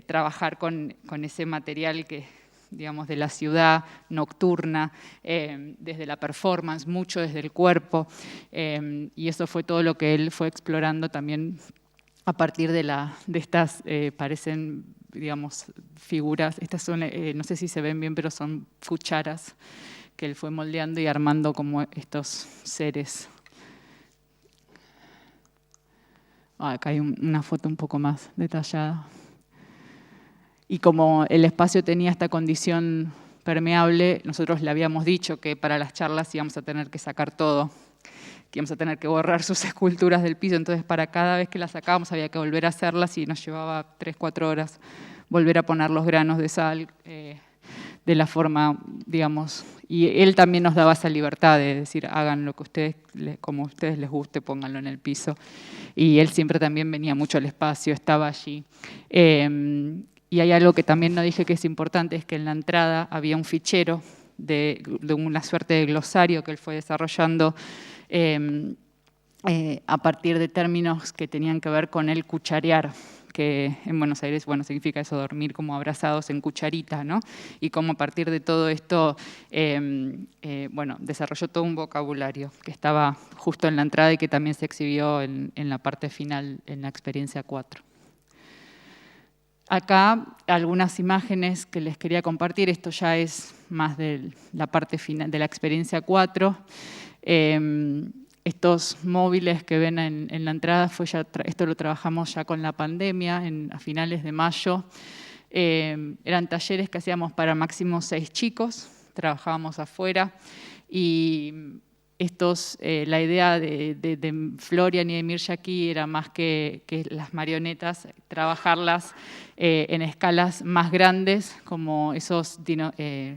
trabajar con ese material que, digamos, de la ciudad nocturna, desde la performance, mucho desde el cuerpo, y eso fue todo lo que él fue explorando también a partir de estas, parecen, digamos, figuras, estas son, no sé si se ven bien, pero son cucharas que él fue moldeando y armando como estos seres. Acá hay una foto un poco más detallada. Y como el espacio tenía esta condición permeable, nosotros le habíamos dicho que para las charlas íbamos a tener que sacar todo, que íbamos a tener que borrar sus esculturas del piso, entonces para cada vez que las sacábamos había que volver a hacerlas y nos llevaba 3-4 horas volver a poner los granos de sal de la forma, digamos, y él también nos daba esa libertad de decir, hagan lo que ustedes, como a ustedes les guste, pónganlo en el piso. Y él siempre también venía mucho al espacio, estaba allí. Y hay algo que también no dije que es importante, es que en la entrada había un fichero de una suerte de glosario que él fue desarrollando a partir de términos que tenían que ver con el cucharear, que en Buenos Aires, bueno, significa eso, dormir como abrazados en cucharita, ¿no? Y cómo a partir de todo esto, bueno, desarrolló todo un vocabulario que estaba justo en la entrada y que también se exhibió en la parte final, en la experiencia 4. Acá algunas imágenes que les quería compartir, esto ya es más de la parte final de la experiencia 4. Estos móviles que ven en la entrada, esto lo trabajamos ya con la pandemia, a finales de mayo. Eran talleres que hacíamos para máximo 6 chicos, trabajábamos afuera y la idea de Florian y de Mirja aquí era más que las marionetas, trabajarlas en escalas más grandes, como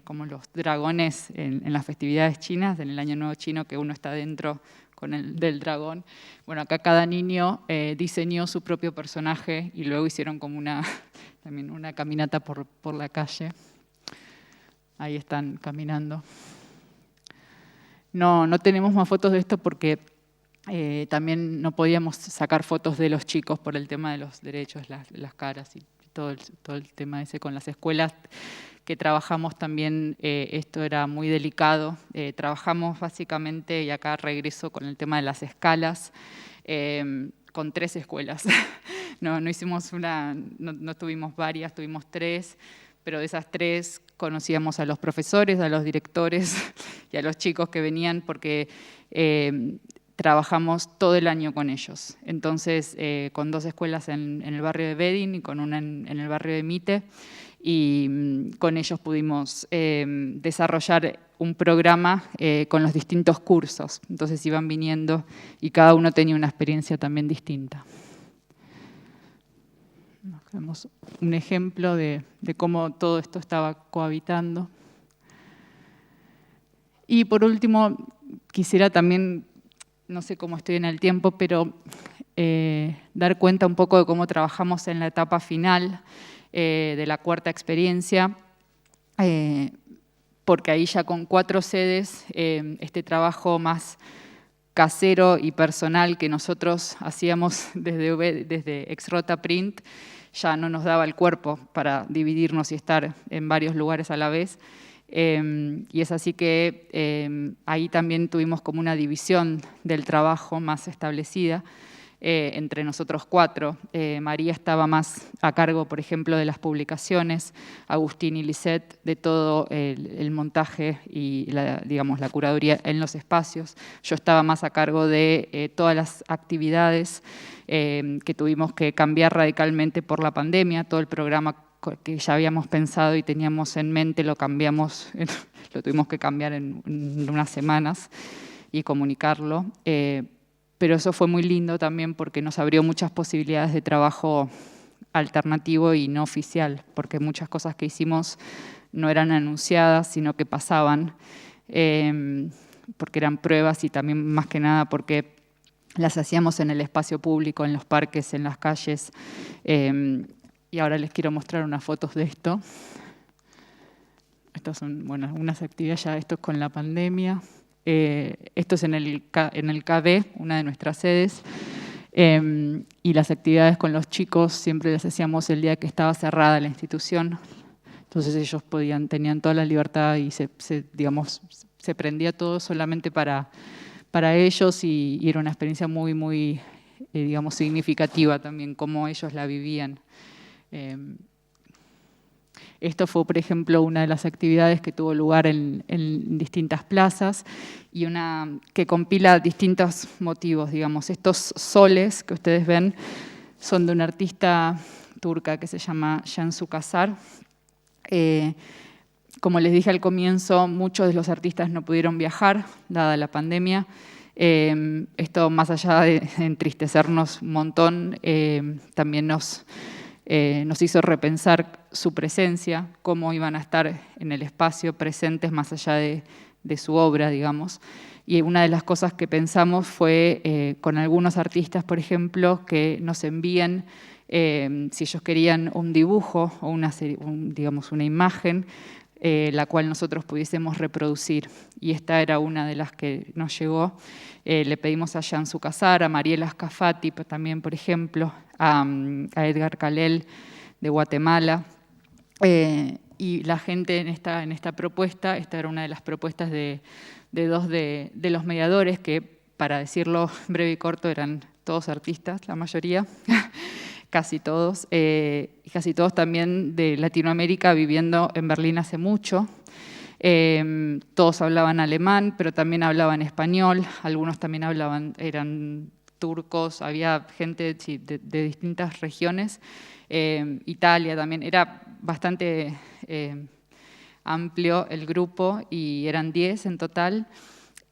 como los dragones en las festividades chinas, en el Año Nuevo Chino, que uno está dentro del dragón. Bueno, acá cada niño diseñó su propio personaje y luego hicieron como también una caminata por la calle. Ahí están caminando. No tenemos más fotos de esto porque también no podíamos sacar fotos de los chicos por el tema de los derechos, las caras y todo el tema ese con las escuelas que trabajamos también, esto era muy delicado. Trabajamos básicamente, y acá regreso con el tema de las escalas, con 3 escuelas. No hicimos no tuvimos varias, tuvimos 3, pero de esas 3 conocíamos a los profesores, a los directores y a los chicos que venían porque trabajamos todo el año con ellos. Entonces, con 2 escuelas en el barrio de Bedin y con una en el barrio de Mite, y con ellos pudimos desarrollar un programa con los distintos cursos. Entonces iban viniendo y cada uno tenía una experiencia también distinta. Vemos un ejemplo de cómo todo esto estaba cohabitando. Y por último, quisiera también, no sé cómo estoy en el tiempo, pero dar cuenta un poco de cómo trabajamos en la etapa final de la cuarta experiencia, porque ahí ya con 4 sedes, este trabajo más casero y personal que nosotros hacíamos desde Exrota Print ya no nos daba el cuerpo para dividirnos y estar en varios lugares a la vez. Y es así que ahí también tuvimos como una división del trabajo más establecida entre nosotros 4. María estaba más a cargo, por ejemplo, de las publicaciones, Agustín y Lisette de todo el montaje y digamos, la curaduría en los espacios. Yo estaba más a cargo de todas las actividades que tuvimos que cambiar radicalmente por la pandemia. Todo el programa que ya habíamos pensado y teníamos en mente lo cambiamos, lo tuvimos que cambiar en unas semanas y comunicarlo. Pero eso fue muy lindo también porque nos abrió muchas posibilidades de trabajo alternativo y no oficial, porque muchas cosas que hicimos no eran anunciadas, sino que pasaban, porque eran pruebas y también más que nada porque las hacíamos en el espacio público, en los parques, en las calles. Y ahora les quiero mostrar unas fotos de esto. Estas son, bueno, algunas actividades ya, esto es con la pandemia. Esto es en el KB, una de nuestras sedes, y las actividades con los chicos siempre las hacíamos el día que estaba cerrada la institución, entonces ellos tenían toda la libertad y se prendía todo solamente para ellos y era una experiencia muy, muy digamos, significativa también, cómo ellos la vivían. Esto fue, por ejemplo, una de las actividades que tuvo lugar en distintas plazas y una que compila distintos motivos, digamos. Estos soles que ustedes ven son de una artista turca que se llama Cansu Casar. Como les dije al comienzo, muchos de los artistas no pudieron viajar, dada la pandemia. Esto, más allá de entristecernos un montón, también nos hizo repensar su presencia, cómo iban a estar en el espacio presentes más allá de su obra, digamos. Y una de las cosas que pensamos fue con algunos artistas, por ejemplo, que nos envíen, si ellos querían un dibujo o digamos, una imagen, la cual nosotros pudiésemos reproducir. Y esta era una de las que nos llegó. Le pedimos a Cansu Casar, a Mariela Scafati también, por ejemplo, a Edgar Calel de Guatemala. Y la gente en esta propuesta, esta era una de las propuestas de 2 de los mediadores, que para decirlo breve y corto eran todos artistas, la mayoría, casi todos, y casi todos también de Latinoamérica, viviendo en Berlín hace mucho. Todos hablaban alemán, pero también hablaban español, algunos también eran turcos, había gente de distintas regiones. Italia también, era bastante amplio el grupo y eran 10 en total.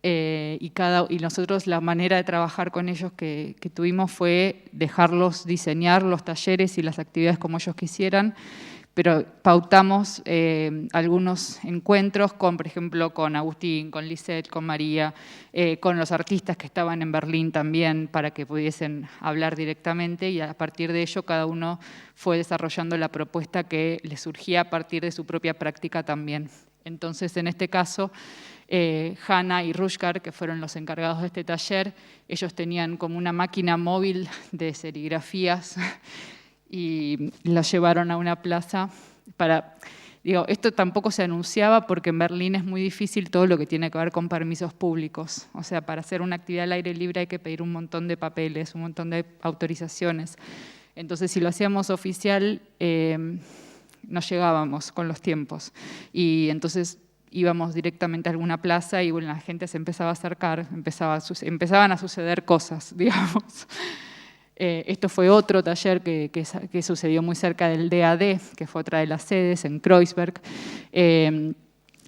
Y nosotros la manera de trabajar con ellos que tuvimos fue dejarlos diseñar los talleres y las actividades como ellos quisieran, pero pautamos algunos encuentros por ejemplo, con Agustín, con Lisette, con María, con los artistas que estaban en Berlín también, para que pudiesen hablar directamente, y a partir de ello cada uno fue desarrollando la propuesta que le surgía a partir de su propia práctica también. Entonces, en este caso, Hanna y Rushkar, que fueron los encargados de este taller, ellos tenían como una máquina móvil de serigrafías y la llevaron a una plaza para... esto tampoco se anunciaba porque en Berlín es muy difícil todo lo que tiene que ver con permisos públicos. O sea, para hacer una actividad al aire libre hay que pedir un montón de papeles, un montón de autorizaciones. Entonces, si lo hacíamos oficial, no llegábamos con los tiempos. Y entonces íbamos directamente a alguna plaza y bueno, la gente se empezaba a acercar, empezaban a suceder cosas, digamos. Esto fue otro taller que sucedió muy cerca del DAD, que fue otra de las sedes, en Kreuzberg,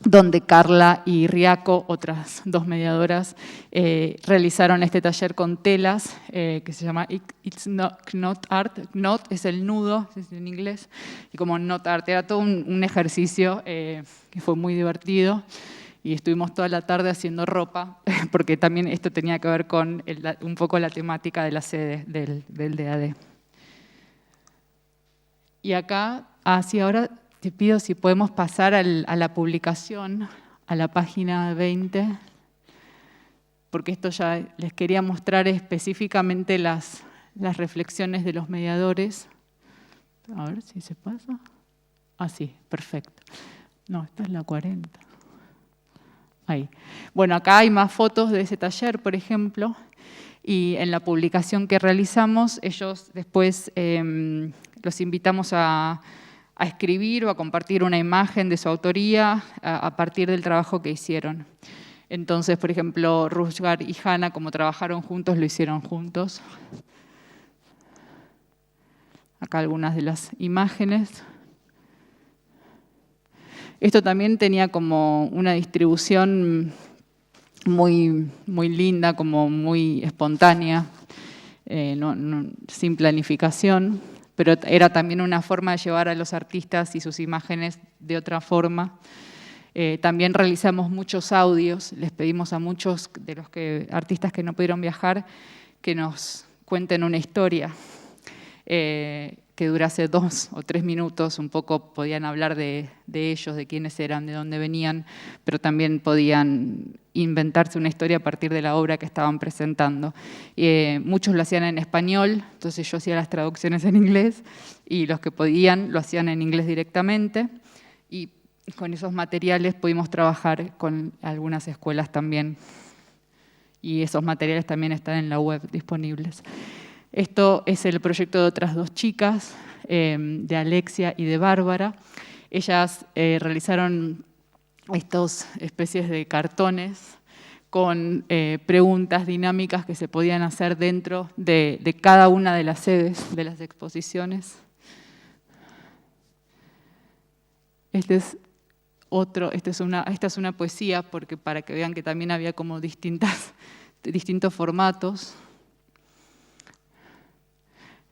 donde Carla y Riaco, otras 2 mediadoras, realizaron este taller con telas, que se llama It's Not Knot Art. Knot es el nudo, es en inglés, y como Knot Art era todo un ejercicio que fue muy divertido. y estuvimos toda la tarde haciendo ropa, porque también esto tenía que ver con un poco la temática de la sede del DAD. Y acá, ahora te pido si podemos pasar a la publicación, a la página 20, porque esto ya les quería mostrar específicamente las reflexiones de los mediadores. A ver si se pasa. Ah, sí, perfecto. No, esta es la 40. Ahí. Bueno, acá hay más fotos de ese taller, por ejemplo, y en la publicación que realizamos, ellos después los invitamos a escribir o a compartir una imagen de su autoría a partir del trabajo que hicieron. Entonces, por ejemplo, Rutger y Hannah, como trabajaron juntos, lo hicieron juntos. Acá algunas de las imágenes. Esto también tenía como una distribución muy, muy linda, como muy espontánea, sin planificación, pero era también una forma de llevar a los artistas y sus imágenes de otra forma. También realizamos muchos audios, les pedimos a muchos de los artistas que no pudieron viajar que nos cuenten una historia que durase 2 o 3 minutos. Un poco podían hablar de ellos, de quiénes eran, de dónde venían, pero también podían inventarse una historia a partir de la obra que estaban presentando. Muchos lo hacían en español, entonces yo hacía las traducciones en inglés, y los que podían lo hacían en inglés directamente, y con esos materiales pudimos trabajar con algunas escuelas también, y esos materiales también están en la web disponibles. Esto es el proyecto de otras 2 chicas, de Alexia y de Bárbara. Ellas realizaron estas especies de cartones con preguntas dinámicas que se podían hacer dentro de cada una de las sedes de las exposiciones. Esta es una poesía, porque para que vean que también había como distintos formatos.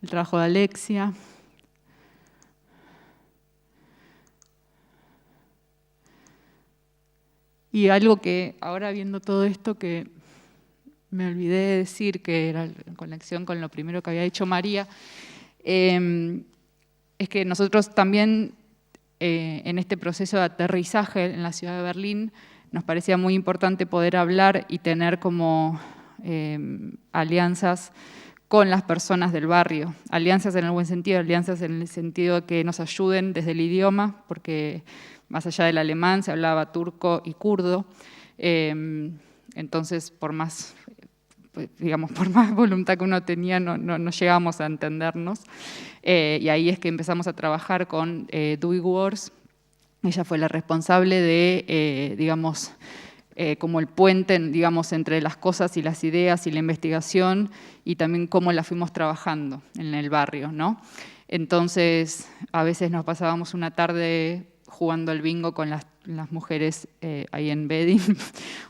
El trabajo de Alexia. Y algo que ahora viendo todo esto que me olvidé de decir, que era en conexión con lo primero que había dicho María, es que nosotros también en este proceso de aterrizaje en la ciudad de Berlín nos parecía muy importante poder hablar y tener como alianzas con las personas del barrio. Alianzas en el buen sentido, alianzas en el sentido de que nos ayuden desde el idioma, porque más allá del alemán se hablaba turco y kurdo. Entonces, por más voluntad que uno tenía, no llegábamos a entendernos. Y ahí es que empezamos a trabajar con Dui Wars. Ella fue la responsable de, como el puente, entre las cosas y las ideas y la investigación, y también cómo la fuimos trabajando en el barrio, ¿no? Entonces, a veces nos pasábamos una tarde jugando al bingo con las mujeres ahí en Bedin.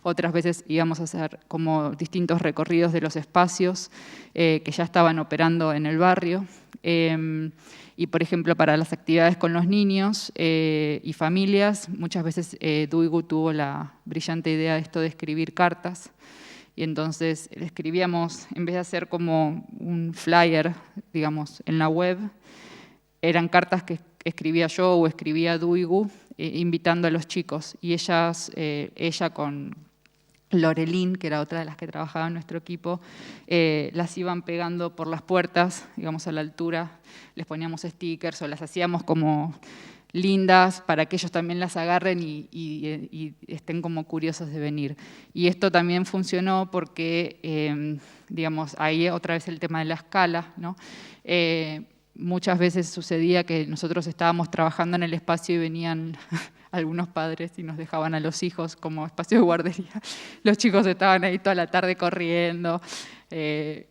Otras veces íbamos a hacer como distintos recorridos de los espacios que ya estaban operando en el barrio. Y, por ejemplo, para las actividades con los niños y familias, muchas veces Duigu tuvo la brillante idea de esto de escribir cartas. Y entonces escribíamos, en vez de hacer como un flyer, en la web, eran cartas que escribía yo o escribía Duigu, invitando a los chicos. Y ella con Lorelín, que era otra de las que trabajaba en nuestro equipo, las iban pegando por las puertas, a la altura, les poníamos stickers o las hacíamos como lindas para que ellos también las agarren y estén como curiosos de venir. Y esto también funcionó porque, ahí otra vez el tema de la escala, ¿no? Muchas veces sucedía que nosotros estábamos trabajando en el espacio y venían algunos padres y nos dejaban a los hijos como espacio de guardería. Los chicos estaban ahí toda la tarde corriendo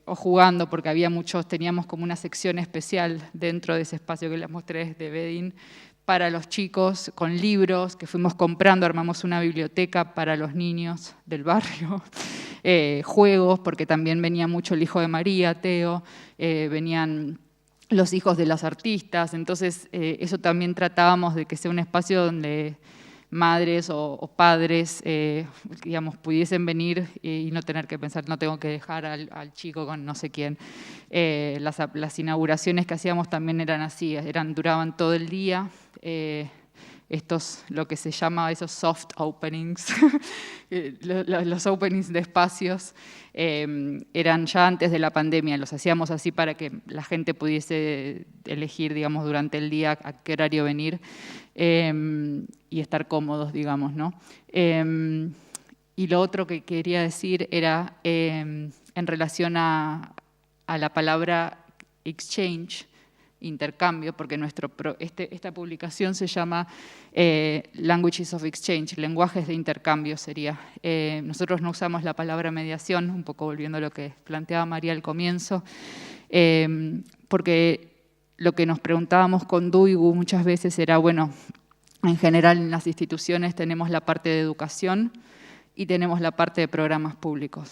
o jugando, porque teníamos como una sección especial dentro de ese espacio que les mostré desde Bedin para los chicos, con libros que fuimos comprando, armamos una biblioteca para los niños del barrio, juegos, porque también venía mucho el hijo de María, Teo, venían los hijos de los artistas. Entonces eso también tratábamos de que sea un espacio donde madres o padres, digamos, pudiesen venir y no tener que pensar, no tengo que dejar al chico con no sé quién. Las inauguraciones que hacíamos también eran así, duraban todo el día. Estos, lo que se llama esos soft openings, los openings de espacios, eran ya antes de la pandemia, los hacíamos así para que la gente pudiese elegir, digamos, durante el día a qué horario venir y estar cómodos, digamos, ¿no? Y lo otro que quería decir era en relación a la palabra exchange, intercambio, porque esta publicación se llama Languages of Exchange, lenguajes de intercambio sería. Nosotros no usamos la palabra mediación, un poco volviendo a lo que planteaba María al comienzo, porque lo que nos preguntábamos con Duigu muchas veces era, bueno, en general en las instituciones tenemos la parte de educación y tenemos la parte de programas públicos.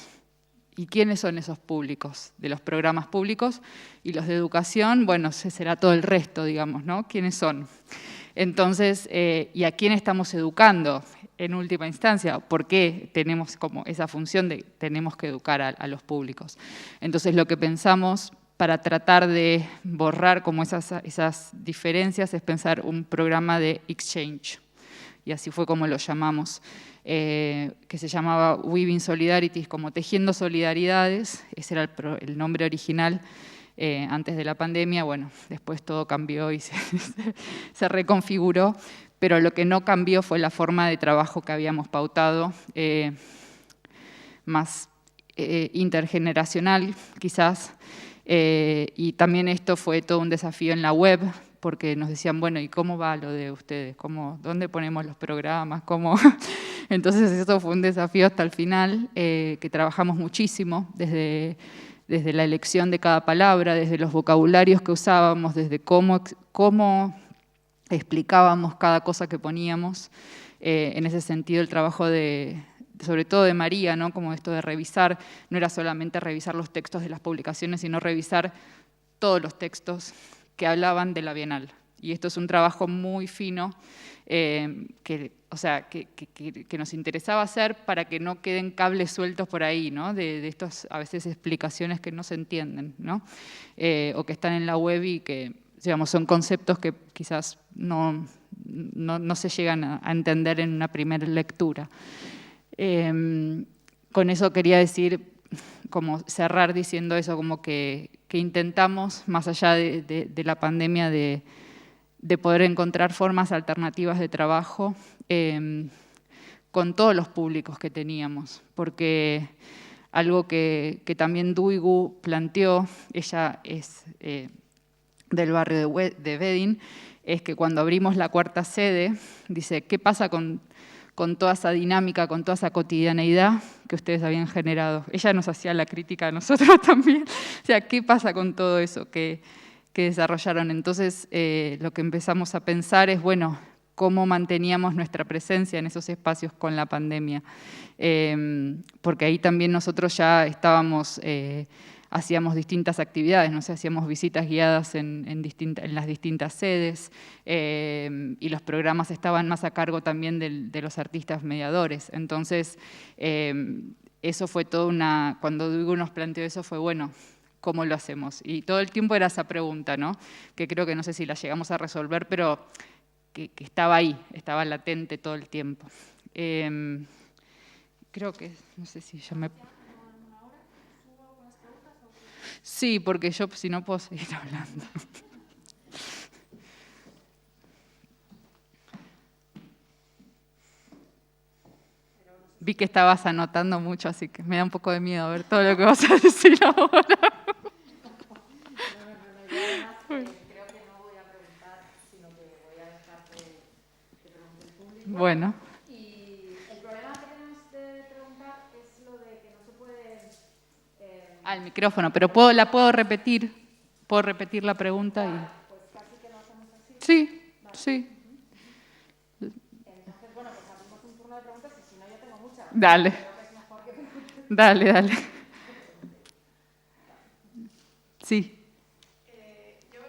¿Y quiénes son esos públicos? De los programas públicos y los de educación, bueno, será todo el resto, digamos, ¿no? ¿Quiénes son? Entonces, ¿y a quién estamos educando en última instancia? ¿Por qué tenemos como esa función de tenemos que educar a los públicos? Entonces, lo que pensamos para tratar de borrar como esas diferencias es pensar un programa de exchange. Y así fue como lo llamamos. Que se llamaba Weaving Solidarities, como tejiendo solidaridades, ese era el nombre original antes de la pandemia. Bueno, después todo cambió y se reconfiguró, pero lo que no cambió fue la forma de trabajo que habíamos pautado, más intergeneracional quizás, y también esto fue todo un desafío en la web, porque nos decían, bueno, ¿y cómo va lo de ustedes? ¿Dónde ponemos los programas? Entonces eso fue un desafío hasta el final, que trabajamos muchísimo, desde la elección de cada palabra, desde los vocabularios que usábamos, desde cómo explicábamos cada cosa que poníamos. En ese sentido, el trabajo sobre todo de María, ¿no? Como esto de revisar, no era solamente revisar los textos de las publicaciones, sino revisar todos los textos que hablaban de la Bienal. Y esto es un trabajo muy fino que nos interesaba hacer para que no queden cables sueltos por ahí, ¿no? De estas, a veces, explicaciones que no se entienden, ¿no? O que están en la web y que, digamos, son conceptos que quizás no se llegan a entender en una primera lectura. Con eso quería decir, como cerrar diciendo eso, como que intentamos, más allá de la pandemia, de poder encontrar formas alternativas de trabajo con todos los públicos que teníamos, porque algo que también Duigu planteó, ella es del barrio de Vedin, es que cuando abrimos la cuarta sede, dice, ¿qué pasa con toda esa dinámica, con toda esa cotidianeidad que ustedes habían generado? Ella nos hacía la crítica a nosotros también. O sea, ¿qué pasa con todo eso que desarrollaron? Entonces, lo que empezamos a pensar es, bueno, cómo manteníamos nuestra presencia en esos espacios con la pandemia. Porque ahí también nosotros ya estábamos, hacíamos distintas actividades, no sé, hacíamos visitas guiadas en las distintas sedes, y los programas estaban más a cargo también de los artistas mediadores. Entonces, eso fue todo cuando Duigu nos planteó eso, fue bueno, ¿cómo lo hacemos? Y todo el tiempo era esa pregunta, ¿no? Que creo que no sé si la llegamos a resolver, pero que estaba ahí, estaba latente todo el tiempo. Creo que, no sé si ya me... Sí, porque yo si no puedo seguir hablando. Vi que estabas anotando mucho, así que me da un poco de miedo ver todo lo que vas a decir ahora. Bueno. Y el problema que tenemos de preguntar es lo de que no se puede... Al micrófono, pero la puedo repetir. Puedo repetir la pregunta y... Pues casi que lo hacemos así. Sí, vale. sí. Entonces, bueno, pues hacemos un turno de preguntas y si no yo tengo muchas. Dale. Creo que es mejor que preguntes. Dale. Sí. Yo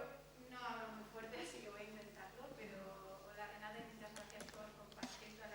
no hablo muy fuerte, así que voy a intentarlo, pero hola Renate, muchas gracias por compartir la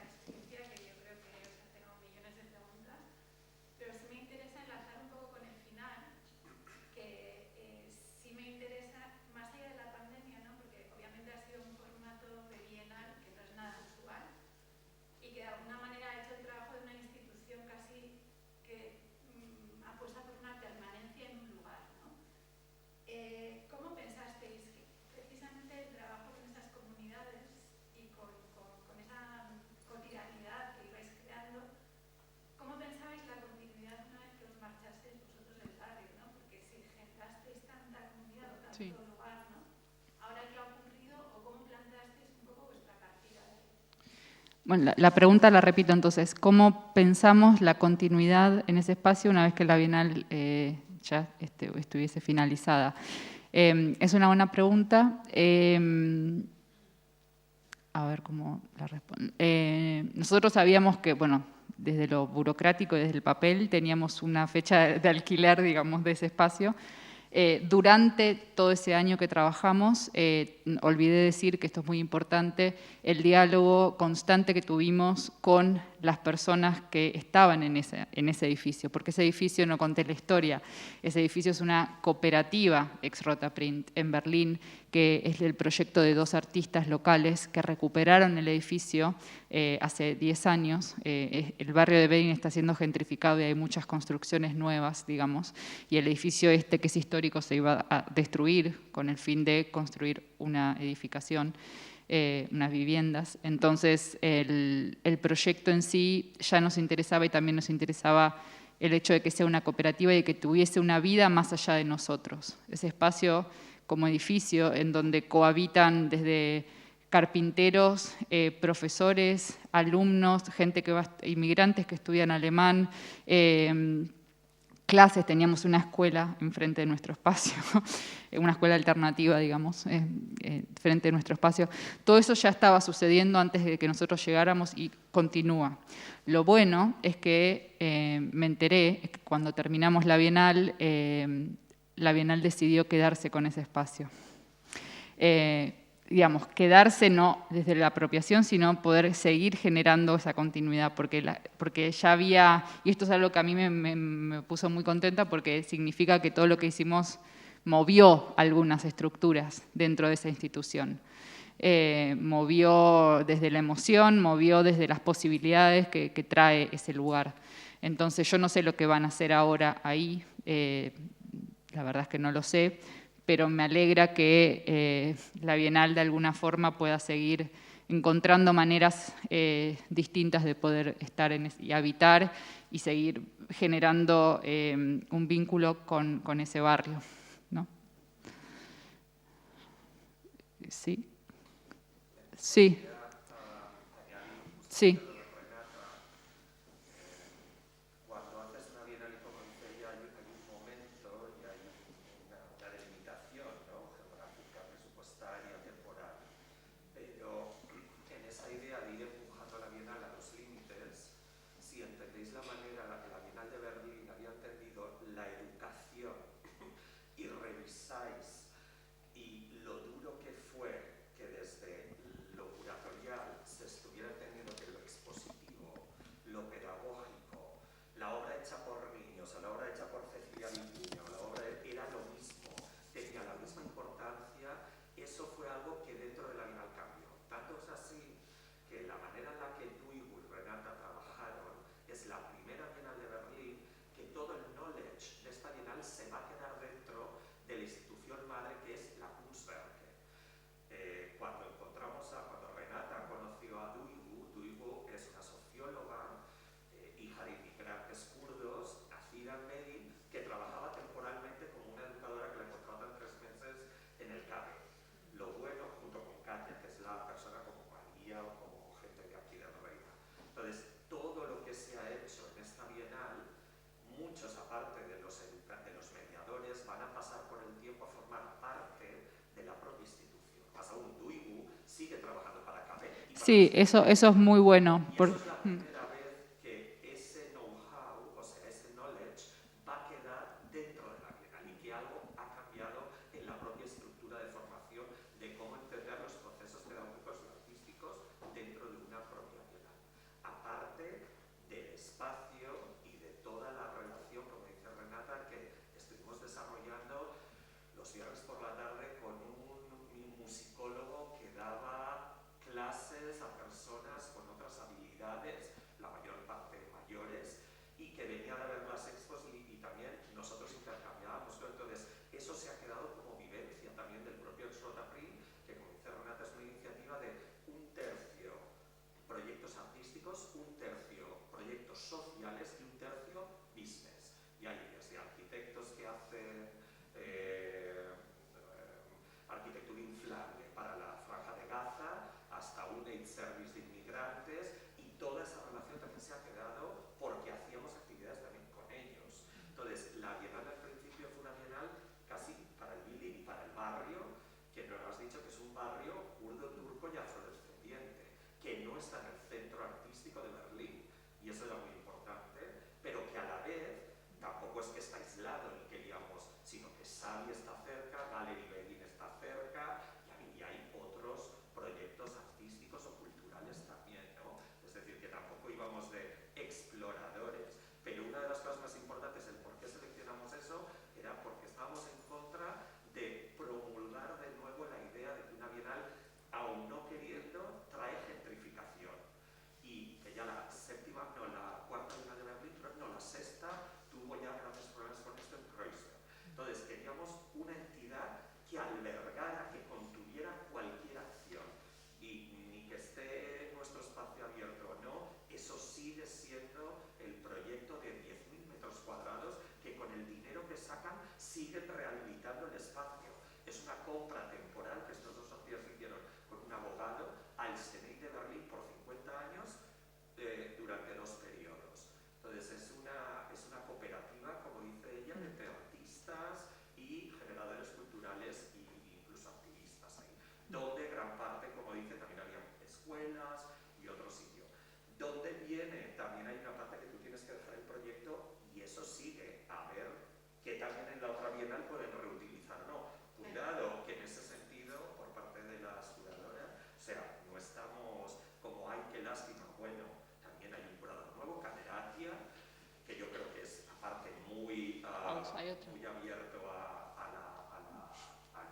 Bueno, la pregunta la repito entonces, ¿cómo pensamos la continuidad en ese espacio una vez que la Bienal ya estuviese finalizada? Es una buena pregunta. A ver cómo la respondo. Nosotros sabíamos que, bueno, desde lo burocrático, desde el papel, teníamos una fecha de alquiler, digamos, de ese espacio. Durante todo ese año que trabajamos, olvidé decir que esto es muy importante, el diálogo constante que tuvimos con las personas que estaban en ese edificio, porque ese edificio, no conté la historia, ese edificio es una cooperativa ex-Rotaprint en Berlín, que es el proyecto de 2 artistas locales que recuperaron el edificio hace 10 años. El barrio de Berlín está siendo gentrificado y hay muchas construcciones nuevas, digamos, y el edificio que es histórico se iba a destruir con el fin de construir una edificación, unas viviendas. Entonces el proyecto en sí ya nos interesaba y también nos interesaba el hecho de que sea una cooperativa y que tuviese una vida más allá de nosotros. Ese espacio como edificio en donde cohabitan desde carpinteros, profesores, alumnos, inmigrantes que estudian alemán, clases, teníamos una escuela enfrente de nuestro espacio, una escuela alternativa, digamos, frente de nuestro espacio. Todo eso ya estaba sucediendo antes de que nosotros llegáramos y continúa. Lo bueno es que me enteré que cuando terminamos la Bienal decidió quedarse con ese espacio. Digamos, quedarse no desde la apropiación, sino poder seguir generando esa continuidad, porque ya había, y esto es algo que a mí me puso muy contenta, porque significa que todo lo que hicimos movió algunas estructuras dentro de esa institución. Movió desde la emoción, movió desde las posibilidades que trae ese lugar. Entonces yo no sé lo que van a hacer ahora ahí, la verdad es que no lo sé, pero me alegra que la Bienal de alguna forma pueda seguir encontrando maneras distintas de poder estar y habitar y seguir generando un vínculo con ese barrio, ¿no? Sí. Sí. Sí. Sí, eso es muy bueno. arquitectura inflable para la Franja de Gaza, hasta un aid service de inmigrantes, eso era muy importante, pero que a la vez tampoco es que está aislado ni que digamos, sino que Xavi está cerca, Valerie Begin está cerca, y hay otros proyectos artísticos o culturales también, ¿no? Es decir, que tampoco íbamos de exploradores, pero una de las cosas más importantes, el por qué seleccionamos eso, era porque estábamos en contra de promulgar de nuevo la idea de que una bienal, aun no queriendo, trae gentrificación. Y que ya la cuarta bienal de Berlín, no, la sexta, tuvo ya grandes problemas con esto en Kreuzberg. Entonces, queríamos una entidad que albergara, que contuviera cualquier acción. Y ni que esté nuestro espacio abierto o no, eso sigue siendo el proyecto de 10.000 metros cuadrados que con el dinero que sacan siguen rehabilitando el espacio. Es una compra temporal que estos dos socios hicieron con un abogado al Senat de Berlín por 50 años durante 2 periodos. Entonces es una cooperativa, como dice ella, entre artistas y generadores culturales e incluso activistas ahí, donde gran parte, como dice, también había escuelas y otro sitio. Donde viene, también hay una parte que tú tienes que dejar el proyecto y eso sigue, a ver que también en la otra bienal pueden reutilizar o no. Cuidado, que en ese sentido, por parte de las curadoras, o sea, no estamos como, ay, qué lástima, bueno, también hay un curador nuevo, Cameratia, que yo creo que es, aparte, muy abierto a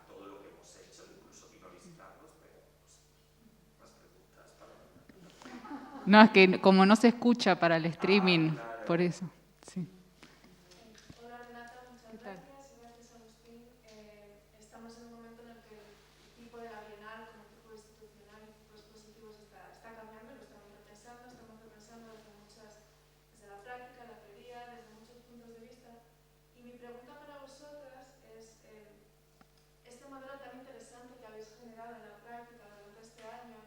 todo lo que hemos hecho, incluso vino a visitarnos, pero pues, más preguntas para... No, es que como no se escucha para el streaming, claro. por eso. Sí. Hola Renata, muchas gracias. Gracias Agustín. Estamos en un momento en el que el tipo de la Bienal, como tipo institucional y tipos positivos está cambiando, lo estamos repensando desde la práctica, la teoría, desde muchos puntos de vista. Y mi pregunta para vosotras es, este modelo tan interesante que habéis generado en la práctica durante este año,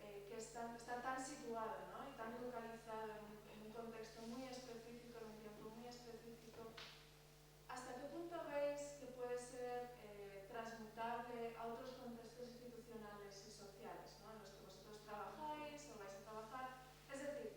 que está tan situado, ¿no? Y tan localizado en un contexto muy específico, en un tiempo muy específico, ¿hasta qué punto veis que puede ser transmutable a otros contextos institucionales y sociales, ¿no? En los que vosotros trabajáis o vais a trabajar? Es decir,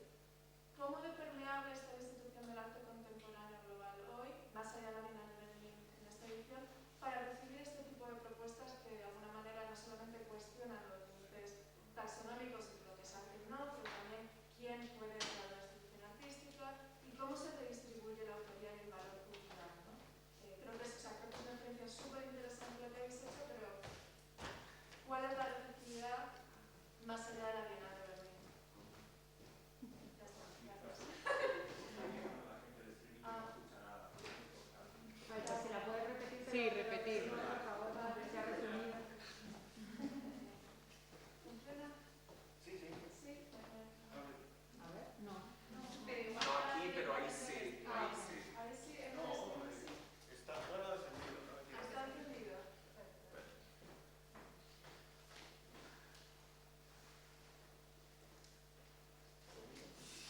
¿cómo de permeable está la institución del arte contemporáneo global hoy, más allá de la Bienal de Berlín en esta edición, para recibir este tipo de propuestas que de alguna manera no solamente cuestionan los límites taxonómicos y lo que es arte y no, pero también quién puede entrar a la institución artística y cómo se redistribuye la autoría y el valor cultural, ¿no? Creo que es una experiencia súper interesante lo que habéis hecho, pero ¿cuál es la receptividad más allá de la Bienal de Berlín? Ya está, gracias. ¿Se la puede repetir? Sí, repetir. Por favor, para que sea resumida. ¿Funciona? Sí. Sí. A ver, no. No aquí, pero ahí sí. Ahí sí, entonces sí. Está fuera de sentido, ¿no? Está entendido.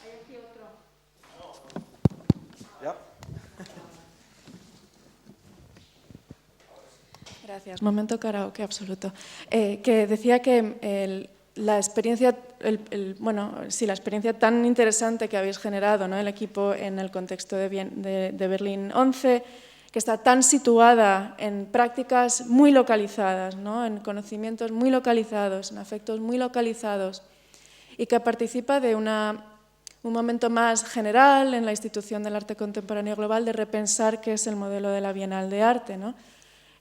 Hay aquí otro. Gracias. Momento karaoke absoluto. Que decía que la experiencia, la experiencia tan interesante que habéis generado, ¿no? El equipo en el contexto de Berlín 11, que está tan situada en prácticas muy localizadas, ¿no? En conocimientos muy localizados, en afectos muy localizados, y que participa de un momento más general en la institución del arte contemporáneo global de repensar qué es el modelo de la Bienal de Arte, ¿no?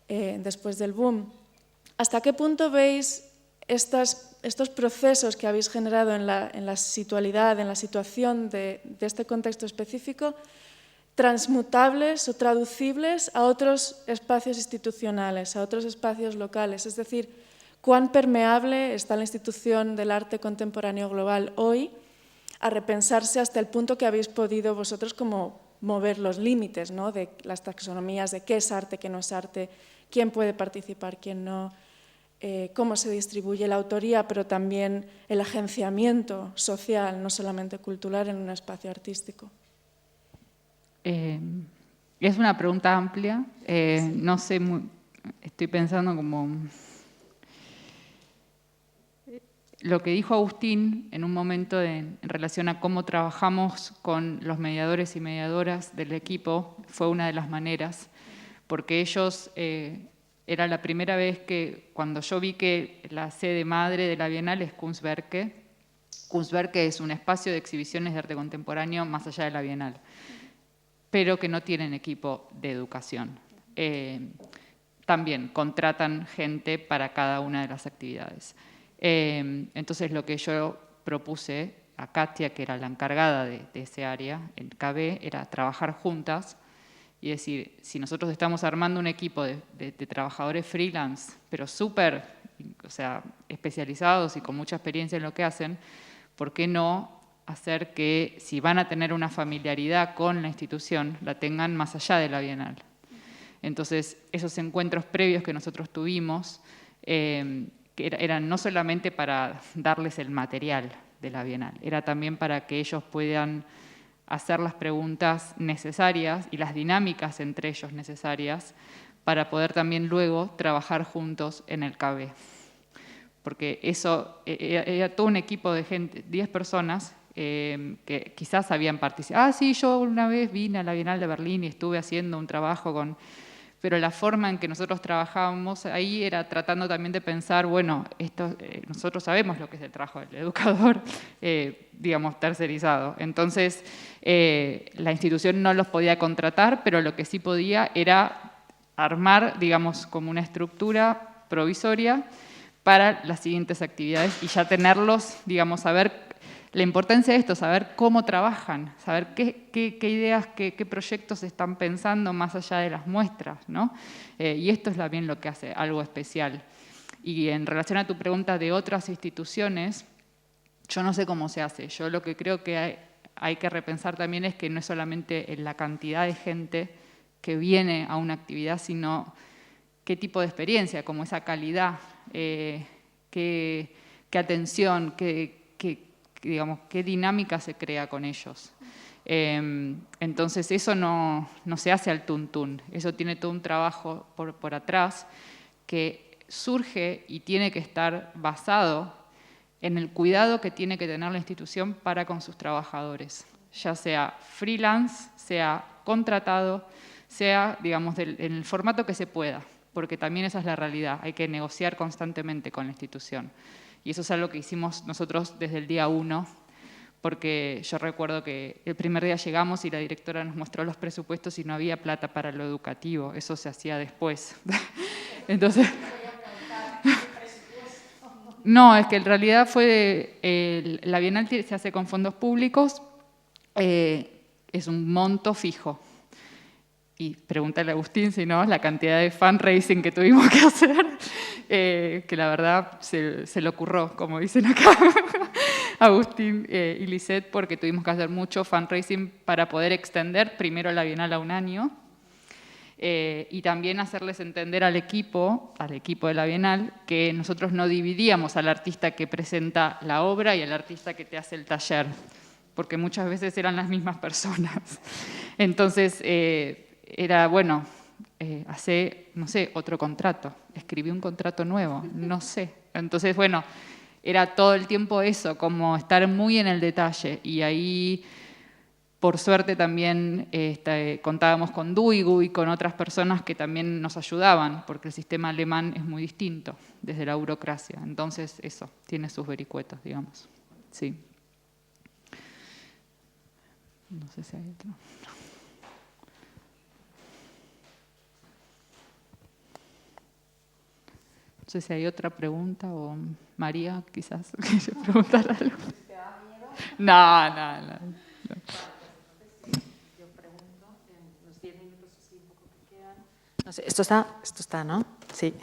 Después del boom. ¿Hasta qué punto veis estos procesos que habéis generado en la situalidad, en la situación de este contexto específico, transmutables o traducibles a otros espacios institucionales, a otros espacios locales? Es decir, ¿cuán permeable está la institución del arte contemporáneo global hoy a repensarse hasta el punto que habéis podido vosotros como mover los límites, ¿no? De las taxonomías, de qué es arte, qué no es arte, quién puede participar, quién no, cómo se distribuye la autoría, pero también el agenciamiento social, no solamente cultural, en un espacio artístico? Es una pregunta amplia. No sé, estoy pensando como... Lo que dijo Agustín en un momento en relación a cómo trabajamos con los mediadores y mediadoras del equipo fue una de las maneras, porque ellos, era la primera vez que cuando yo vi que la sede madre de la Bienal es Kunstwerke. Kunstwerke es un espacio de exhibiciones de arte contemporáneo más allá de la Bienal, pero que no tienen equipo de educación. También contratan gente para cada una de las actividades. Entonces lo que yo propuse a Katia, que era la encargada de ese área, en KB, era trabajar juntas y decir, si nosotros estamos armando un equipo de trabajadores freelance, pero súper, o sea, especializados y con mucha experiencia en lo que hacen, ¿por qué no hacer que si van a tener una familiaridad con la institución, la tengan más allá de la Bienal? Entonces, esos encuentros previos que nosotros tuvimos, que eran no solamente para darles el material de la Bienal, era también para que ellos puedan hacer las preguntas necesarias y las dinámicas entre ellos necesarias para poder también luego trabajar juntos en el KB. Porque eso, era todo un equipo de gente, 10 personas, que quizás habían participado. Sí, yo una vez vine a la Bienal de Berlín y estuve haciendo un trabajo con... Pero la forma en que nosotros trabajábamos ahí era tratando también de pensar, bueno, nosotros sabemos lo que es el trabajo del educador, digamos, tercerizado. Entonces, la institución no los podía contratar, pero lo que sí podía era armar, digamos, como una estructura provisoria para las siguientes actividades y ya tenerlos, digamos, saber la importancia de esto, saber cómo trabajan, saber qué ideas, qué proyectos están pensando más allá de las muestras, ¿no? Y esto es también lo que hace algo especial. Y en relación a tu pregunta de otras instituciones, yo no sé cómo se hace. Yo lo que creo que hay que repensar también es que no es solamente en la cantidad de gente que viene a una actividad, sino qué tipo de experiencia, como esa calidad, qué atención, digamos, qué dinámica se crea con ellos. Entonces eso no se hace al tuntún, eso tiene todo un trabajo por atrás que surge y tiene que estar basado en el cuidado que tiene que tener la institución para con sus trabajadores, ya sea freelance, sea contratado, sea, digamos, en el formato que se pueda, porque también esa es la realidad, hay que negociar constantemente con la institución. Y eso es algo que hicimos nosotros desde el día 1, porque yo recuerdo que el primer día llegamos y la directora nos mostró los presupuestos y no había plata para lo educativo, eso se hacía después. Entonces, no, es que en realidad la Bienal se hace con fondos públicos, es un monto fijo. Y pregúntale a Agustín, si no, la cantidad de fundraising que tuvimos que hacer, que la verdad se le ocurrió, como dicen acá, Agustín y Lisette, porque tuvimos que hacer mucho fundraising para poder extender primero la Bienal a un año y también hacerles entender al equipo de la Bienal, que nosotros no dividíamos al artista que presenta la obra y al artista que te hace el taller, porque muchas veces eran las mismas personas. Entonces, era, bueno, hace, no sé, otro contrato, escribí un contrato nuevo, no sé. Entonces, bueno, era todo el tiempo eso, como estar muy en el detalle. Y ahí, por suerte, también contábamos con Duigu y con otras personas que también nos ayudaban, porque el sistema alemán es muy distinto desde la burocracia. Entonces, eso, tiene sus vericuetos, digamos. Sí. No sé si hay otro. No sé si hay otra pregunta o María, quizás, quiere preguntar algo. ¿Te da miedo? No. Yo pregunto en los 10 minutos así un poco que quedan. No sé, esto está, ¿no? Sí.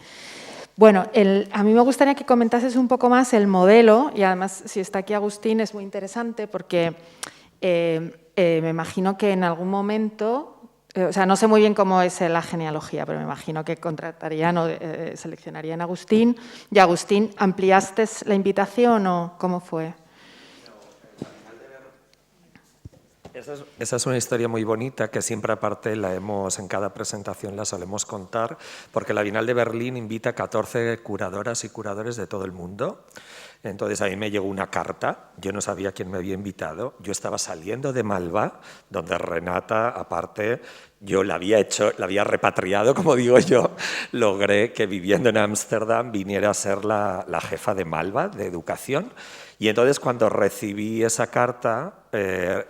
Bueno, a mí me gustaría que comentases un poco más el modelo, y además si está aquí Agustín es muy interesante porque me imagino que en algún momento... O sea, no sé muy bien cómo es la genealogía, pero me imagino que contratarían o seleccionarían a Agustín. ¿Y Agustín, ampliaste la invitación o cómo fue? Esa es una historia muy bonita que siempre aparte en cada presentación la solemos contar, porque la Bienal de Berlín invita a 14 curadoras y curadores de todo el mundo. Entonces a mí me llegó una carta, yo no sabía quién me había invitado, yo estaba saliendo de Malva, donde Renata, aparte, yo la había repatriado, como digo yo, logré que viviendo en Ámsterdam viniera a ser la jefa de Malva, de educación. Y entonces cuando recibí esa carta...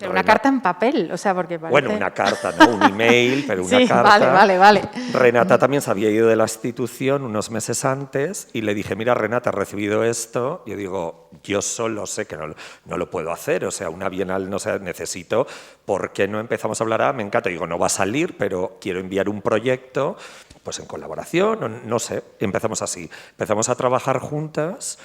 una carta en papel, o sea, porque parece... Bueno, una carta, no un email, pero una sí, carta. Vale. Renata también se había ido de la institución unos meses antes y le dije, mira, Renata, he recibido esto. Y yo digo, yo solo sé que no lo puedo hacer, o sea, una bienal no sé, necesito. ¿Por qué no empezamos a hablar? Me encanta. Digo, no va a salir, pero quiero enviar un proyecto, pues en colaboración, no sé. Y empezamos así. Empezamos a trabajar juntas.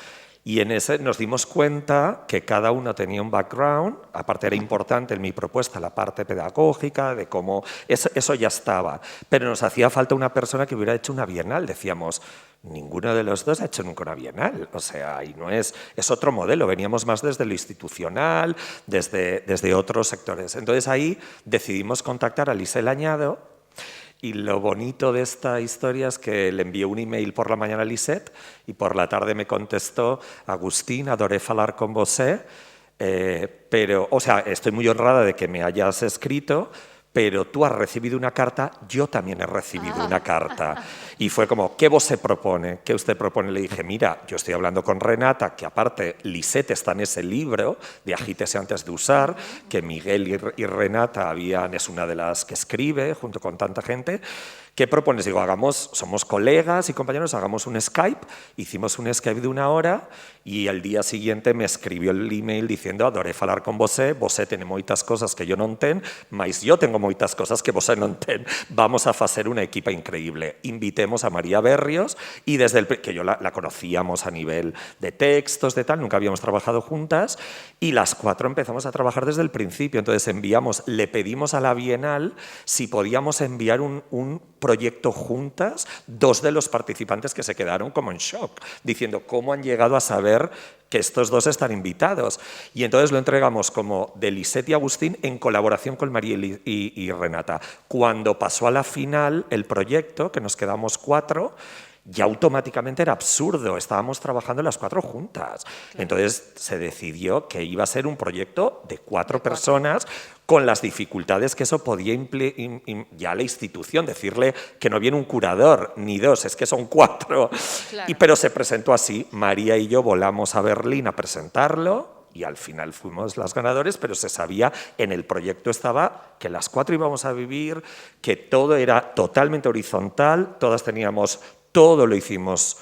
Y en ese nos dimos cuenta que cada uno tenía un background, aparte era importante en mi propuesta la parte pedagógica, de cómo eso ya estaba, pero nos hacía falta una persona que hubiera hecho una bienal, decíamos, ninguno de los dos ha hecho nunca una bienal, o sea, y no es otro modelo, veníamos más desde lo institucional, desde otros sectores. Entonces ahí decidimos contactar a Lisel Añado. Y lo bonito de esta historia es que le envié un email por la mañana a Lisette y por la tarde me contestó, Agustín, adoré hablar con vosé, pero, o sea, estoy muy honrada de que me hayas escrito, pero tú has recibido una carta, yo también he recibido una carta. Y fue como, ¿qué vos se propone? ¿Qué usted propone? Le dije, mira, yo estoy hablando con Renata, que aparte Lisette está en ese libro de Agítese antes de usar, que Miguel y Renata es una de las que escribe junto con tanta gente. ¿Qué propones? Digo, somos colegas y compañeros, hagamos un Skype. Hicimos un Skype de 1 hora y al día siguiente me escribió el email diciendo adoré falar con vosé tiene moitas cosas que yo non ten, mas yo tengo moitas cosas que vosé non ten. Vamos a hacer una equipa increíble. Invitemos a María Berrios y desde que yo la conocíamos a nivel de textos, de tal, nunca habíamos trabajado juntas y las 4 empezamos a trabajar desde el principio. Entonces le pedimos a la Bienal si podíamos enviar un proyecto juntas, 2 de los participantes que se quedaron como en shock, diciendo cómo han llegado a saber que estos 2 están invitados. Y entonces lo entregamos como de Lisette y Agustín en colaboración con María y Renata. Cuando pasó a la final el proyecto, que nos quedamos 4, ya automáticamente era absurdo, estábamos trabajando las 4 juntas. Claro. Entonces se decidió que iba a ser un proyecto de 4 personas con las dificultades que eso podía ya la institución, decirle que no viene un curador, ni 2, es que son 4. Claro. Pero se presentó así, María y yo volamos a Berlín a presentarlo y al final fuimos las ganadores, pero se sabía, en el proyecto estaba que las 4 íbamos a vivir, que todo era totalmente horizontal, todas teníamos... Todo lo hicimos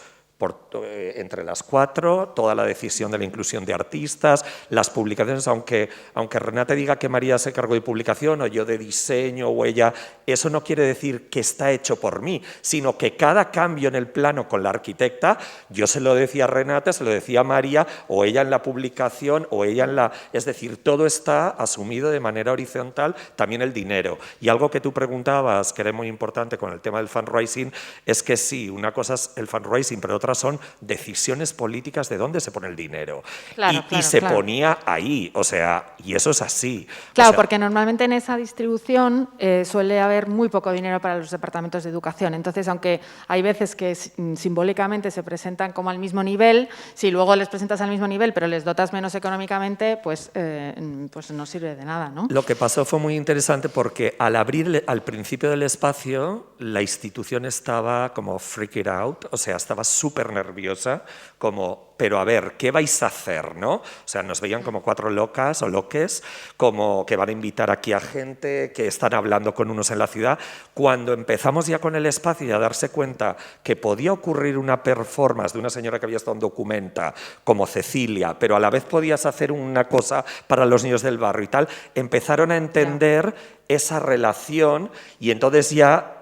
entre las 4, toda la decisión de la inclusión de artistas, las publicaciones, aunque Renata diga que María se cargó de publicación o yo de diseño o ella, eso no quiere decir que está hecho por mí, sino que cada cambio en el plano con la arquitecta, yo se lo decía a Renata, se lo decía a María, o ella en la publicación, o ella en la... Es decir, todo está asumido de manera horizontal, también el dinero. Y algo que tú preguntabas, que era muy importante con el tema del fundraising, es que sí, una cosa es el fundraising, pero otra son decisiones políticas de dónde se pone el dinero. Claro, y se ponía ahí, o sea, y eso es así. Claro, o sea, porque normalmente en esa distribución suele haber muy poco dinero para los departamentos de educación. Entonces, aunque hay veces que simbólicamente se presentan como al mismo nivel, si luego les presentas al mismo nivel, pero les dotas menos económicamente, pues no sirve de nada, ¿no? Lo que pasó fue muy interesante porque al abrir al principio del espacio, la institución estaba como freak it out, o sea, estaba súper nerviosa, como, pero a ver, ¿qué vais a hacer? ¿No? O sea, nos veían como 4 locas o loques, como que van a invitar aquí a gente, que están hablando con unos en la ciudad. Cuando empezamos ya con el espacio y a darse cuenta que podía ocurrir una performance de una señora que había estado en Documenta, como Cecilia, pero a la vez podías hacer una cosa para los niños del barrio y tal, empezaron a entender esa relación y entonces ya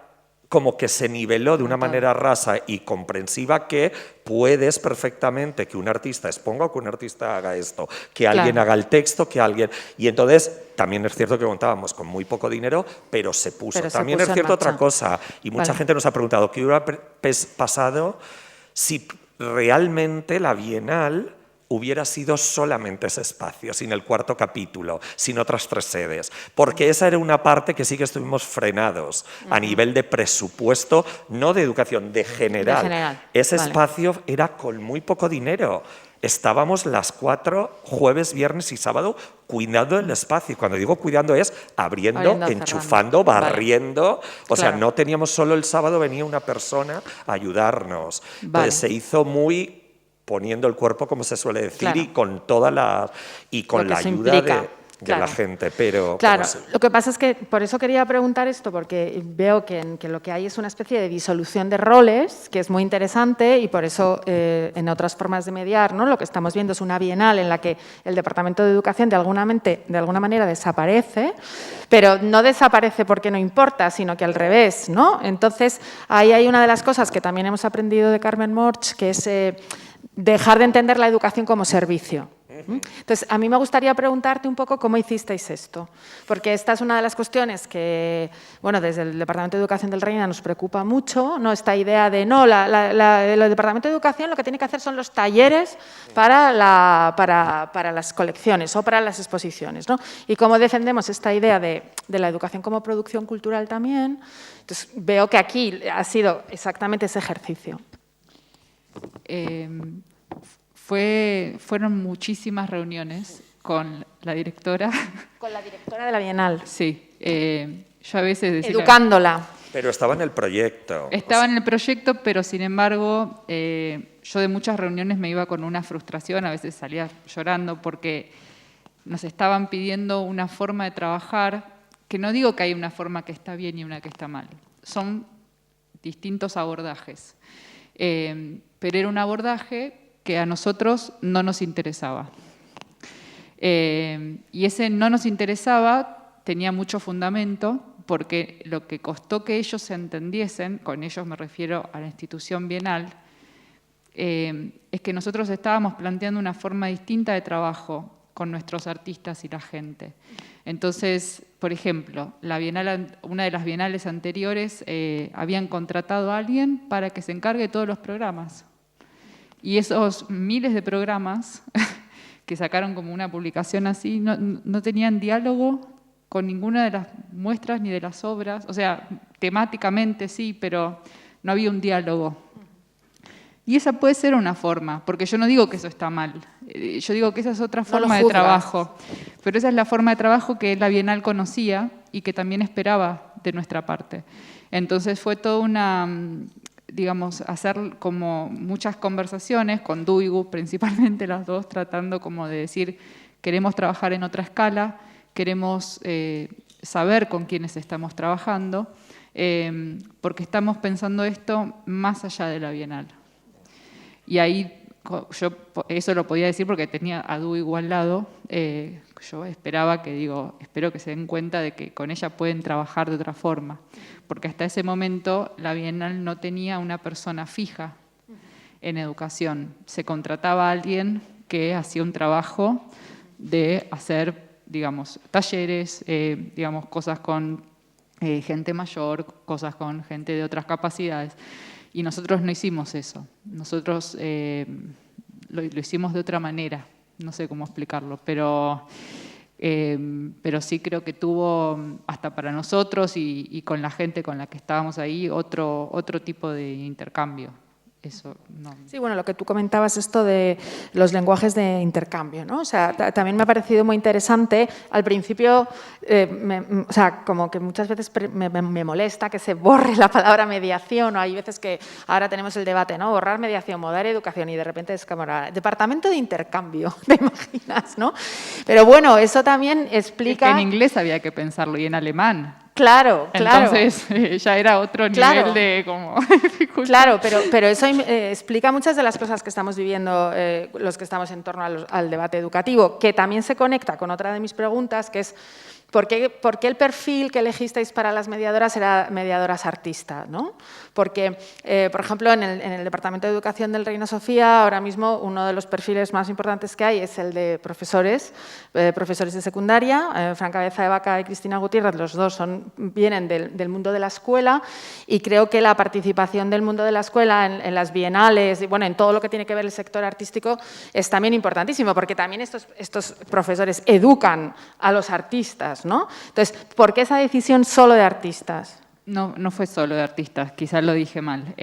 como que se niveló de una manera rasa y comprensiva que puedes perfectamente que un artista exponga o que un artista haga esto, que alguien haga el texto, que alguien... Y entonces, también es cierto que contábamos con muy poco dinero, pero se puso. También es cierto otra cosa, y mucha gente nos ha preguntado, ¿qué hubiera pasado si realmente la Bienal hubiera sido solamente ese espacio, sin el cuarto capítulo, sin otras 3 sedes, porque esa era una parte que sí que estuvimos frenados a nivel de presupuesto, no de educación, de general. Ese espacio era con muy poco dinero. Estábamos las 4, jueves, viernes y sábado, cuidando el espacio. Y cuando digo cuidando es abriendo, enchufando, barriendo. O sea, no teníamos solo el sábado, venía una persona a ayudarnos. Entonces se hizo muy poniendo el cuerpo, como se suele decir, y con toda la ayuda de la gente, pero... Claro, lo que pasa es que por eso quería preguntar esto, porque veo que lo que hay es una especie de disolución de roles, que es muy interesante, y por eso en otras formas de mediar, ¿no? Lo que estamos viendo es una bienal en la que el Departamento de Educación de alguna manera desaparece, pero no desaparece porque no importa, sino que al revés, ¿no? Entonces, ahí hay una de las cosas que también hemos aprendido de Carmen Morch, que es dejar de entender la educación como servicio. Entonces, a mí me gustaría preguntarte un poco cómo hicisteis esto, porque esta es una de las cuestiones que, bueno, desde el Departamento de Educación del Reina nos preocupa mucho, ¿no? Esta idea de, no, el Departamento de Educación lo que tiene que hacer son los talleres para las colecciones o para las exposiciones, ¿no? Y cómo defendemos esta idea de la educación como producción cultural también. Entonces, veo que aquí ha sido exactamente ese ejercicio. Fueron muchísimas reuniones con la directora. Con la directora de la Bienal. Sí. Yo a veces decía... Educándola. Pero estaba en el proyecto. Estaba en el proyecto, pero sin embargo, yo de muchas reuniones me iba con una frustración, a veces salía llorando, porque nos estaban pidiendo una forma de trabajar, que no digo que hay una forma que está bien y una que está mal. Son distintos abordajes. Pero era un abordaje que a nosotros no nos interesaba. Y ese no nos interesaba tenía mucho fundamento, porque lo que costó que ellos se entendiesen, con ellos me refiero a la institución bienal, es que nosotros estábamos planteando una forma distinta de trabajo con nuestros artistas y la gente. Entonces, por ejemplo, una de las bienales anteriores habían contratado a alguien para que se encargue de todos los programas. Y esos miles de programas que sacaron como una publicación así, no tenían diálogo con ninguna de las muestras ni de las obras. O sea, temáticamente sí, pero no había un diálogo. Y esa puede ser una forma, porque yo no digo que eso está mal. Yo digo que esa es otra forma de trabajo. Pero esa es la forma de trabajo que la Bienal conocía y que también esperaba de nuestra parte. Entonces fue toda una... digamos, hacer como muchas conversaciones con Duigu, principalmente las dos, tratando como de decir, queremos trabajar en otra escala, queremos saber con quiénes estamos trabajando, porque estamos pensando esto más allá de la Bienal. Y ahí yo eso lo podía decir porque tenía a Duigu al lado, yo esperaba espero que se den cuenta de que con ella pueden trabajar de otra forma, porque hasta ese momento la Bienal no tenía una persona fija en educación. Se contrataba a alguien que hacía un trabajo de hacer, digamos, talleres, digamos, cosas con gente mayor, cosas con gente de otras capacidades. Y nosotros no hicimos eso. Nosotros lo hicimos de otra manera. No sé cómo explicarlo, pero sí creo que tuvo, hasta para nosotros y con la gente con la que estábamos ahí, otro tipo de intercambio. Eso no. Sí, bueno, lo que tú comentabas, esto de los lenguajes de intercambio, ¿no? O sea, también me ha parecido muy interesante. Al principio, o sea, como que muchas veces me molesta que se borre la palabra mediación, o hay veces que ahora tenemos el debate, ¿no? Borrar mediación, mudar educación, y de repente es como departamento de intercambio, ¿te imaginas, no? Pero bueno, eso también explica... Es que en inglés había que pensarlo y en alemán. Claro, claro. Entonces ya era otro nivel de como dificultad. Claro, pero eso explica muchas de las cosas que estamos viviendo los que estamos en torno al debate educativo, que también se conecta con otra de mis preguntas, que es ¿Por qué el perfil que elegisteis para las mediadoras era mediadoras artistas, ¿no? Porque, por ejemplo, en el Departamento de Educación del Reina Sofía, ahora mismo uno de los perfiles más importantes que hay es el de profesores de secundaria. Fran Cabeza de Vaca y Cristina Gutiérrez, los dos vienen del mundo de la escuela, y creo que la participación del mundo de la escuela en las bienales y bueno, en todo lo que tiene que ver el sector artístico es también importantísimo, porque también estos profesores educan a los artistas, ¿no? Entonces, ¿por qué esa decisión solo de artistas? No fue solo de artistas, quizás lo dije mal.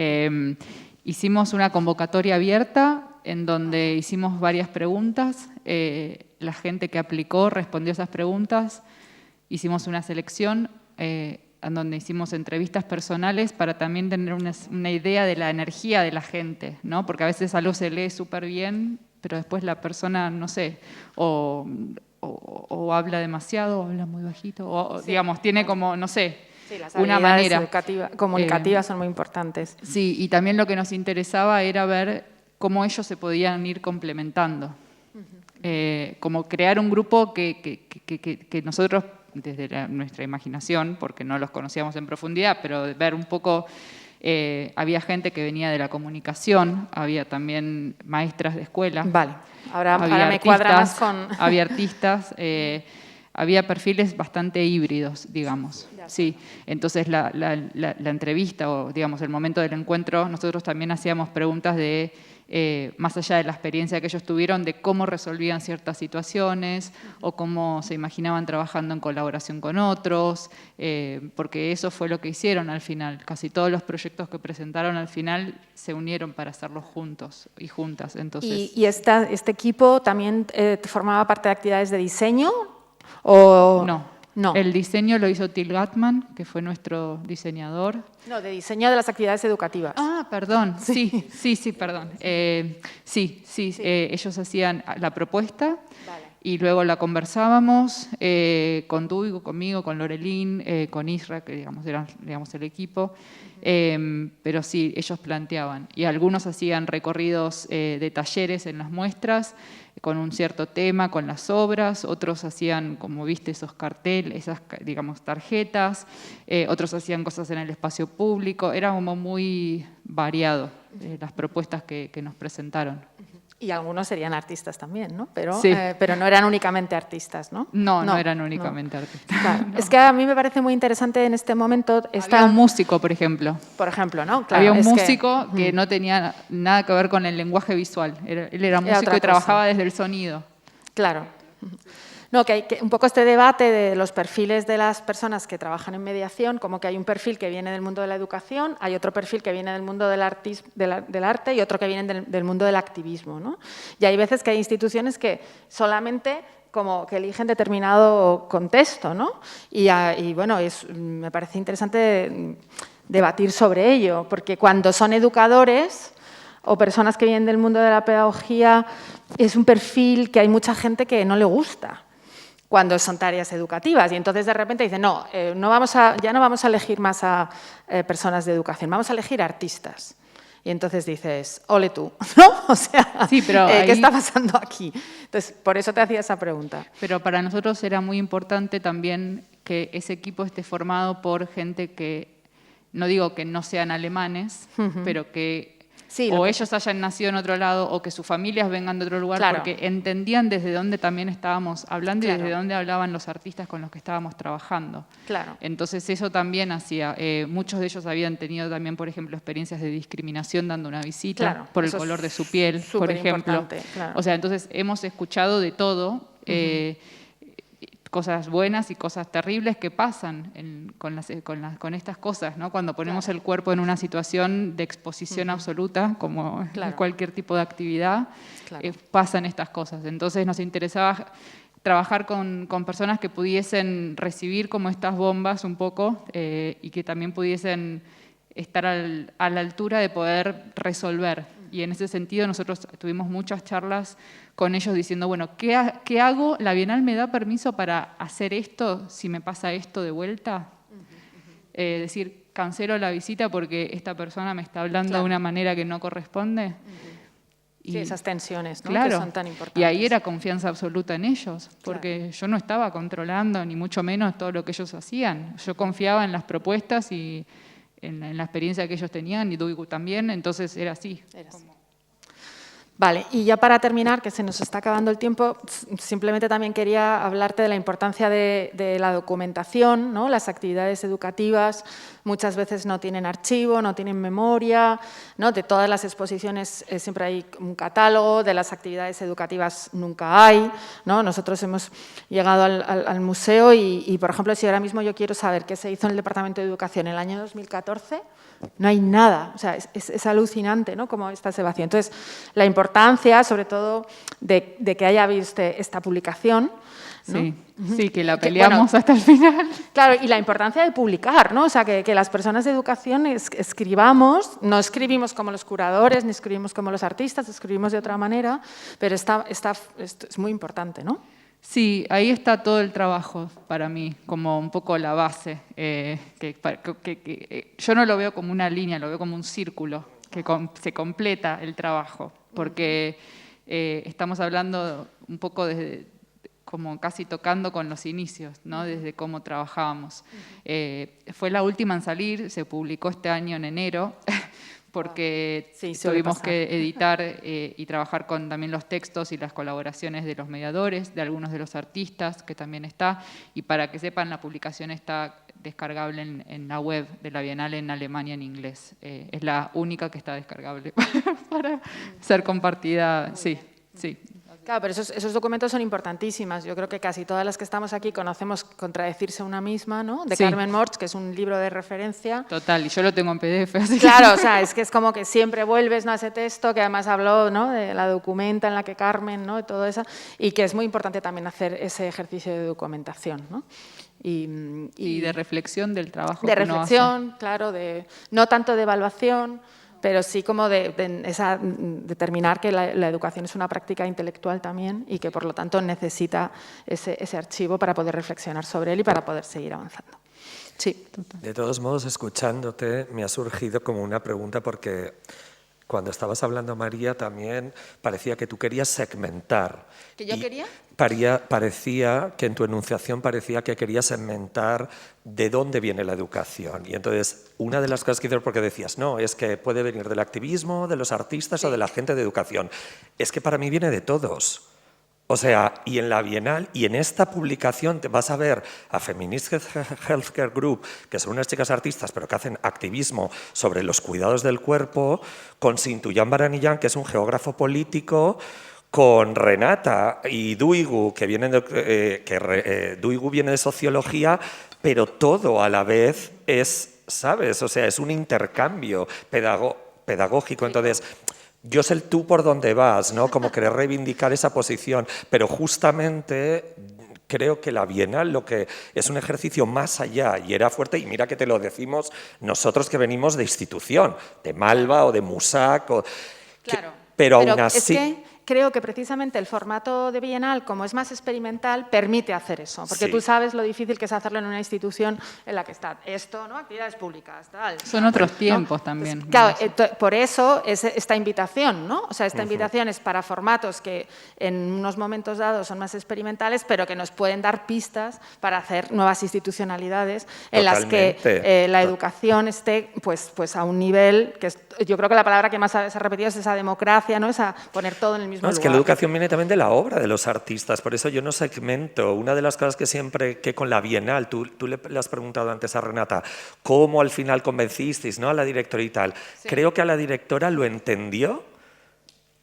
Hicimos una convocatoria abierta en donde hicimos varias preguntas. La gente que aplicó respondió esas preguntas. Hicimos una selección en donde hicimos entrevistas personales para también tener una idea de la energía de la gente, ¿no? Porque a veces algo se lee súper bien, pero después la persona, no sé, o habla demasiado, o habla muy bajito, o sí, digamos, tiene como, no sé, sí, las una manera comunicativas son muy importantes. Sí, y también lo que nos interesaba era ver cómo ellos se podían ir complementando. Como crear un grupo que nosotros, desde nuestra imaginación, porque no los conocíamos en profundidad, pero ver un poco, había gente que venía de la comunicación, había también maestras de escuela. Vale, ahora me cuadra más con... Había artistas, había perfiles bastante híbridos, digamos. Sí, entonces la entrevista o digamos el momento del encuentro, nosotros también hacíamos preguntas de, más allá de la experiencia que ellos tuvieron, de cómo resolvían ciertas situaciones o cómo se imaginaban trabajando en colaboración con otros, porque eso fue lo que hicieron al final. Casi todos los proyectos que presentaron al final se unieron para hacerlos juntos y juntas. Entonces, ¿Y este equipo también formaba parte de actividades de diseño? ¿O no, el diseño lo hizo Till Gatman, que fue nuestro diseñador. No, de diseño de las actividades educativas. Ah, perdón, sí, perdón. Ellos hacían la propuesta, vale, y luego la conversábamos con tú, conmigo, con Lorelín, con Isra, que digamos, eran el equipo. Pero sí, ellos planteaban. Y algunos hacían recorridos de talleres en las muestras, con un cierto tema, con las obras. Otros hacían, como viste, esos carteles, esas, digamos, tarjetas. Otros hacían cosas en el espacio público. Era como muy variado las propuestas que nos presentaron. Y algunos serían artistas también, ¿no? Pero, sí, pero no eran únicamente artistas, ¿no? No eran únicamente artistas. Claro. No. Es que a mí me parece muy interesante en este momento... Había un músico, por ejemplo. Por ejemplo, ¿no? Claro, había un músico que no tenía nada que ver con el lenguaje visual. Él era músico y trabajaba desde el sonido. Claro. No, que hay un poco este debate de los perfiles de las personas que trabajan en mediación, como que hay un perfil que viene del mundo de la educación, hay otro perfil que viene del mundo del arte y otro que viene del mundo del activismo, ¿no? Y hay veces que hay instituciones que solamente como que eligen determinado contexto, ¿no? Y bueno, me parece interesante debatir sobre ello, porque cuando son educadores o personas que vienen del mundo de la pedagogía, es un perfil que hay mucha gente que no le gusta cuando son tareas educativas, y entonces de repente dicen, ya no vamos a elegir más a personas de educación, vamos a elegir artistas. Y entonces dices, ole tú, ¿no? O sea, sí, pero ¿qué está pasando aquí? Entonces, por eso te hacía esa pregunta. Pero para nosotros era muy importante también que ese equipo esté formado por gente que, no digo que no sean alemanes, pero que o ellos hayan nacido en otro lado o que sus familias vengan de otro lugar, claro, porque entendían desde dónde también estábamos hablando, claro, y desde dónde hablaban los artistas con los que estábamos trabajando. Claro. Entonces eso también hacía, muchos de ellos habían tenido también, por ejemplo, experiencias de discriminación dando una visita, claro, por el color de su piel, por ejemplo. Claro. O sea, entonces hemos escuchado de todo, cosas buenas y cosas terribles que pasan con estas cosas, ¿no? Cuando ponemos, claro, el cuerpo en una situación de exposición absoluta, como, claro, cualquier tipo de actividad, claro, pasan estas cosas. Entonces nos interesaba trabajar con personas que pudiesen recibir como estas bombas un poco y que también pudiesen estar a la altura de poder resolver. Y en ese sentido nosotros tuvimos muchas charlas con ellos diciendo, bueno, ¿qué hago? ¿La Bienal me da permiso para hacer esto si me pasa esto de vuelta? Decir, cancelo la visita porque esta persona me está hablando, claro, de una manera que no corresponde. Sí, esas tensiones, ¿no? Claro, que son tan importantes. Y ahí era confianza absoluta en ellos, porque yo no estaba controlando, ni mucho menos todo lo que ellos hacían. Yo confiaba en las propuestas y en la experiencia que ellos tenían, y Duigu también, entonces era así. Vale, y ya para terminar, que se nos está acabando el tiempo, simplemente también quería hablarte de la importancia de la documentación, ¿no? Las actividades educativas muchas veces no tienen archivo, no tienen memoria, ¿no? De todas las exposiciones siempre hay un catálogo, de las actividades educativas nunca hay, ¿no? Nosotros hemos llegado al museo y, por ejemplo, si ahora mismo yo quiero saber qué se hizo en el Departamento de Educación en el año 2014, no hay nada, o sea, es alucinante, ¿no? Cómo está ese vacío. Entonces, la importancia, sobre todo, de que haya visto esta publicación, ¿no? Sí, que la peleamos hasta el final. Claro, y la importancia de publicar, ¿no? O sea, que las personas de educación escribamos, no escribimos como los curadores, ni escribimos como los artistas, escribimos de otra manera, pero esto es muy importante, ¿no? Sí, ahí está todo el trabajo para mí, como un poco la base. Yo no lo veo como una línea, lo veo como un círculo, que se completa el trabajo, porque estamos hablando un poco desde, como casi tocando con los inicios, ¿no? Desde cómo trabajábamos. Fue la última en salir, se publicó este año en enero, porque tuvimos que editar y trabajar con también los textos y las colaboraciones de los mediadores, de algunos de los artistas, que también está, y para que sepan, la publicación está descargable en la web de la Bienal en Alemania en inglés. Es la única que está descargable para ser compartida, sí. Claro, pero esos documentos son importantísimas. Yo creo que casi todas las que estamos aquí conocemos Contradecirse una misma, ¿no? De Carmen Morch, que es un libro de referencia. Total, y yo lo tengo en PDF. Así claro, o sea, es que es como que siempre vuelves, ¿no? A ese texto, que además habló, ¿no? De la documenta en la que Carmen, ¿no? Y todo eso, y que es muy importante también hacer ese ejercicio de documentación, ¿no? Y de reflexión del trabajo de que uno hace. reflexión, claro, no tanto de evaluación, pero sí como de determinar que la educación es una práctica intelectual también y que, por lo tanto, necesita ese archivo para poder reflexionar sobre él y para poder seguir avanzando. Sí. De todos modos, escuchándote, me ha surgido como una pregunta, porque cuando estabas hablando, María, también parecía que tú querías segmentar. ¿Que yo quería? Parecía que en tu enunciación parecía que querías segmentar de dónde viene la educación. Y entonces, una de las cosas que dices, porque decías, no, es que puede venir del activismo, de los artistas o de la gente de educación. Es que para mí viene de todos. O sea, y en la Bienal y en esta publicación te vas a ver a Feminist Healthcare Group, que son unas chicas artistas, pero que hacen activismo sobre los cuidados del cuerpo, con Sintuyán Baranillán, que es un geógrafo político, con Renata y Duigu, que vienen Duigu viene de sociología, pero todo a la vez es, ¿sabes? O sea, es un intercambio pedagógico. Entonces, yo sé el tú por dónde vas, ¿no? Como querer reivindicar esa posición, pero justamente creo que la Bienal lo que es un ejercicio más allá, y era fuerte, y mira que te lo decimos nosotros que venimos de institución, de Malva o de Musac, claro, pero aún así... Es que creo que precisamente el formato de Bienal, como es más experimental, permite hacer eso, porque tú sabes lo difícil que es hacerlo en una institución en la que está esto, ¿no? Actividades públicas, tal. Son otros tiempos también. Pues, claro, por eso es esta invitación, ¿no? O sea, esta invitación es para formatos que en unos momentos dados son más experimentales, pero que nos pueden dar pistas para hacer nuevas institucionalidades en las que la educación esté pues a un nivel que yo creo que la palabra que más se ha repetido es esa democracia, ¿no? Esa poner todo en el mismo lugar. Es que la educación viene también de la obra de los artistas, por eso yo no segmento. Una de las cosas que siempre, que con la Bienal, tú le has preguntado antes a Renata, ¿cómo al final convencisteis, ¿no? A la directora y tal? Sí. Creo que a la directora lo entendió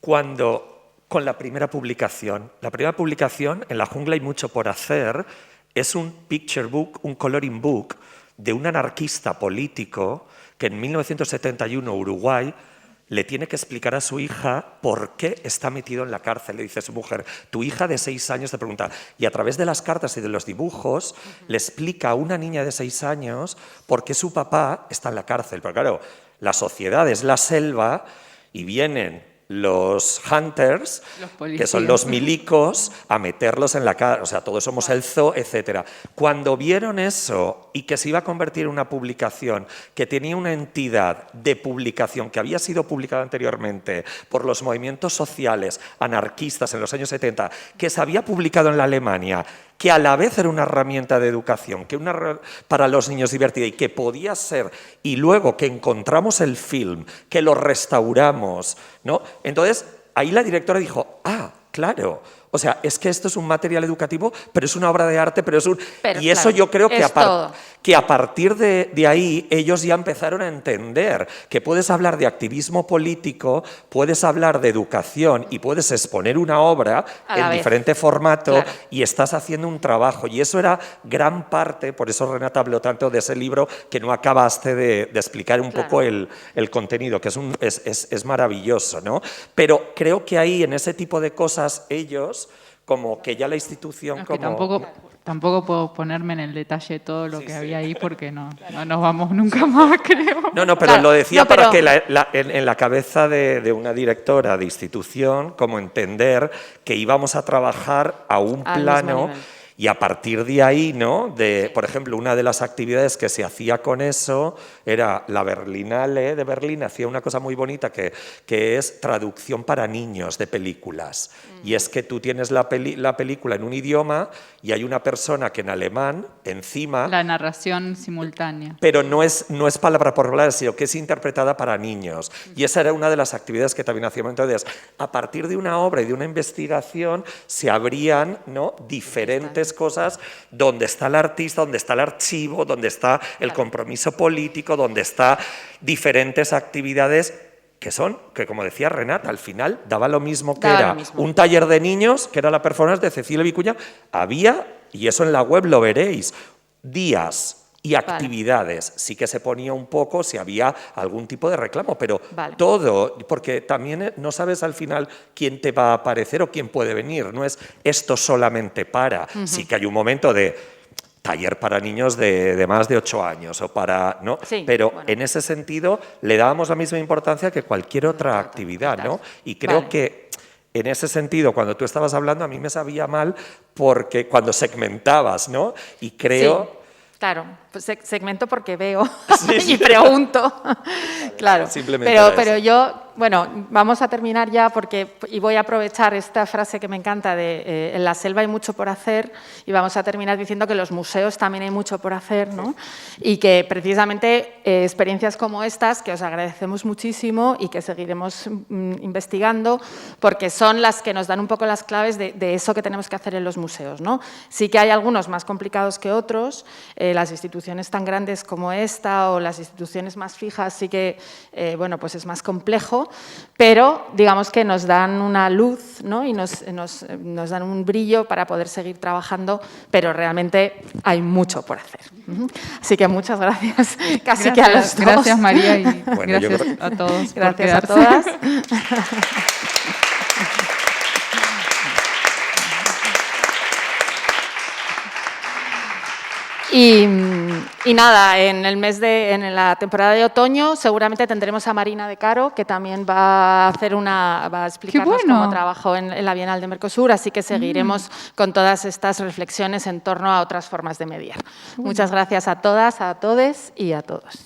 cuando, con la primera publicación. La primera publicación, En la jungla hay mucho por hacer, es un picture book, un coloring book, de un anarquista político que en 1971 Uruguay le tiene que explicar a su hija por qué está metido en la cárcel. Le dice a su mujer, tu hija de 6 años te pregunta, y a través de las cartas y de los dibujos le explica a una niña de 6 años por qué su papá está en la cárcel. Pero claro, la sociedad es la selva y vienen los hunters, que son los milicos, a meterlos en la cárcel. O sea, todos somos el zoo, etc. Cuando vieron eso y que se iba a convertir en una publicación que tenía una entidad de publicación que había sido publicada anteriormente por los movimientos sociales anarquistas en los años 70, que se había publicado en la Alemania, que a la vez era una herramienta de educación, que para los niños divertida y que podía ser, y luego que encontramos el film, que lo restauramos, ¿no? Entonces, ahí la directora dijo, ah, claro, o sea, es que esto es un material educativo, pero es una obra de arte, pero es un... y eso, claro, yo creo que a partir de ahí ellos ya empezaron a entender que puedes hablar de activismo político, puedes hablar de educación y puedes exponer una obra en diferente formato, claro, y estás haciendo un trabajo. Y eso era gran parte, por eso Renata habló tanto de ese libro que no acabaste de explicar un poco el contenido, que es maravilloso, ¿no? Pero creo que ahí, en ese tipo de cosas, ellos, como que ya la institución... Que tampoco puedo ponerme en el detalle de todo lo que había ahí porque no nos vamos nunca más, creo. No, pero lo decía para que en la cabeza de una directora de institución, como entender que íbamos a trabajar a un plano... Y a partir de ahí, ¿no? Por ejemplo, una de las actividades que se hacía con eso era la Berlinale de Berlín, hacía una cosa muy bonita que es traducción para niños de películas. Y es que tú tienes la película en un idioma y hay una persona que en alemán, encima... La narración simultánea. Pero no es palabra por palabra, sino que es interpretada para niños. Y esa era una de las actividades que también hacíamos. Entonces, a partir de una obra y de una investigación se abrían, ¿no?, diferentes cosas donde está el artista, donde está el archivo, donde está el compromiso político, donde está diferentes actividades que como decía Renata, al final daba lo mismo que era un taller de niños, que era la performance de Cecilia Vicuña, había, y eso en la web lo veréis, días y actividades. Sí que se ponía un poco si había algún tipo de reclamo, pero todo, porque también no sabes al final quién te va a aparecer o quién puede venir, no es esto solamente para, sí que hay un momento de taller para niños de más de 8 años o para, ¿no? Sí, pero en ese sentido le dábamos la misma importancia que cualquier otra actividad, ¿no? Y creo que en ese sentido, cuando tú estabas hablando, a mí me sabía mal porque cuando segmentabas, ¿no? Y creo... Sí. Claro, pues segmento porque veo y pregunto. Claro, pero yo, bueno, vamos a terminar ya y voy a aprovechar esta frase que me encanta de en la selva hay mucho por hacer y vamos a terminar diciendo que en los museos también hay mucho por hacer, ¿no? Y que precisamente experiencias como estas, que os agradecemos muchísimo y que seguiremos investigando, porque son las que nos dan un poco las claves de eso que tenemos que hacer en los museos, ¿no? Sí que hay algunos más complicados que otros, las instituciones tan grandes como esta o las instituciones más fijas sí que, bueno, pues es más complejo, pero digamos que nos dan una luz, ¿no? Y nos dan un brillo para poder seguir trabajando, pero realmente hay mucho por hacer. Así que muchas gracias, casi que a los dos. Gracias, María, y gracias a todos. Gracias a todas. Y nada, en la temporada de otoño seguramente tendremos a Marina de Caro, que también va a explicarnos cómo trabajó en la Bienal de Mercosur, así que seguiremos con todas estas reflexiones en torno a otras formas de mediar. Muchas gracias a todas, a todes y a todos.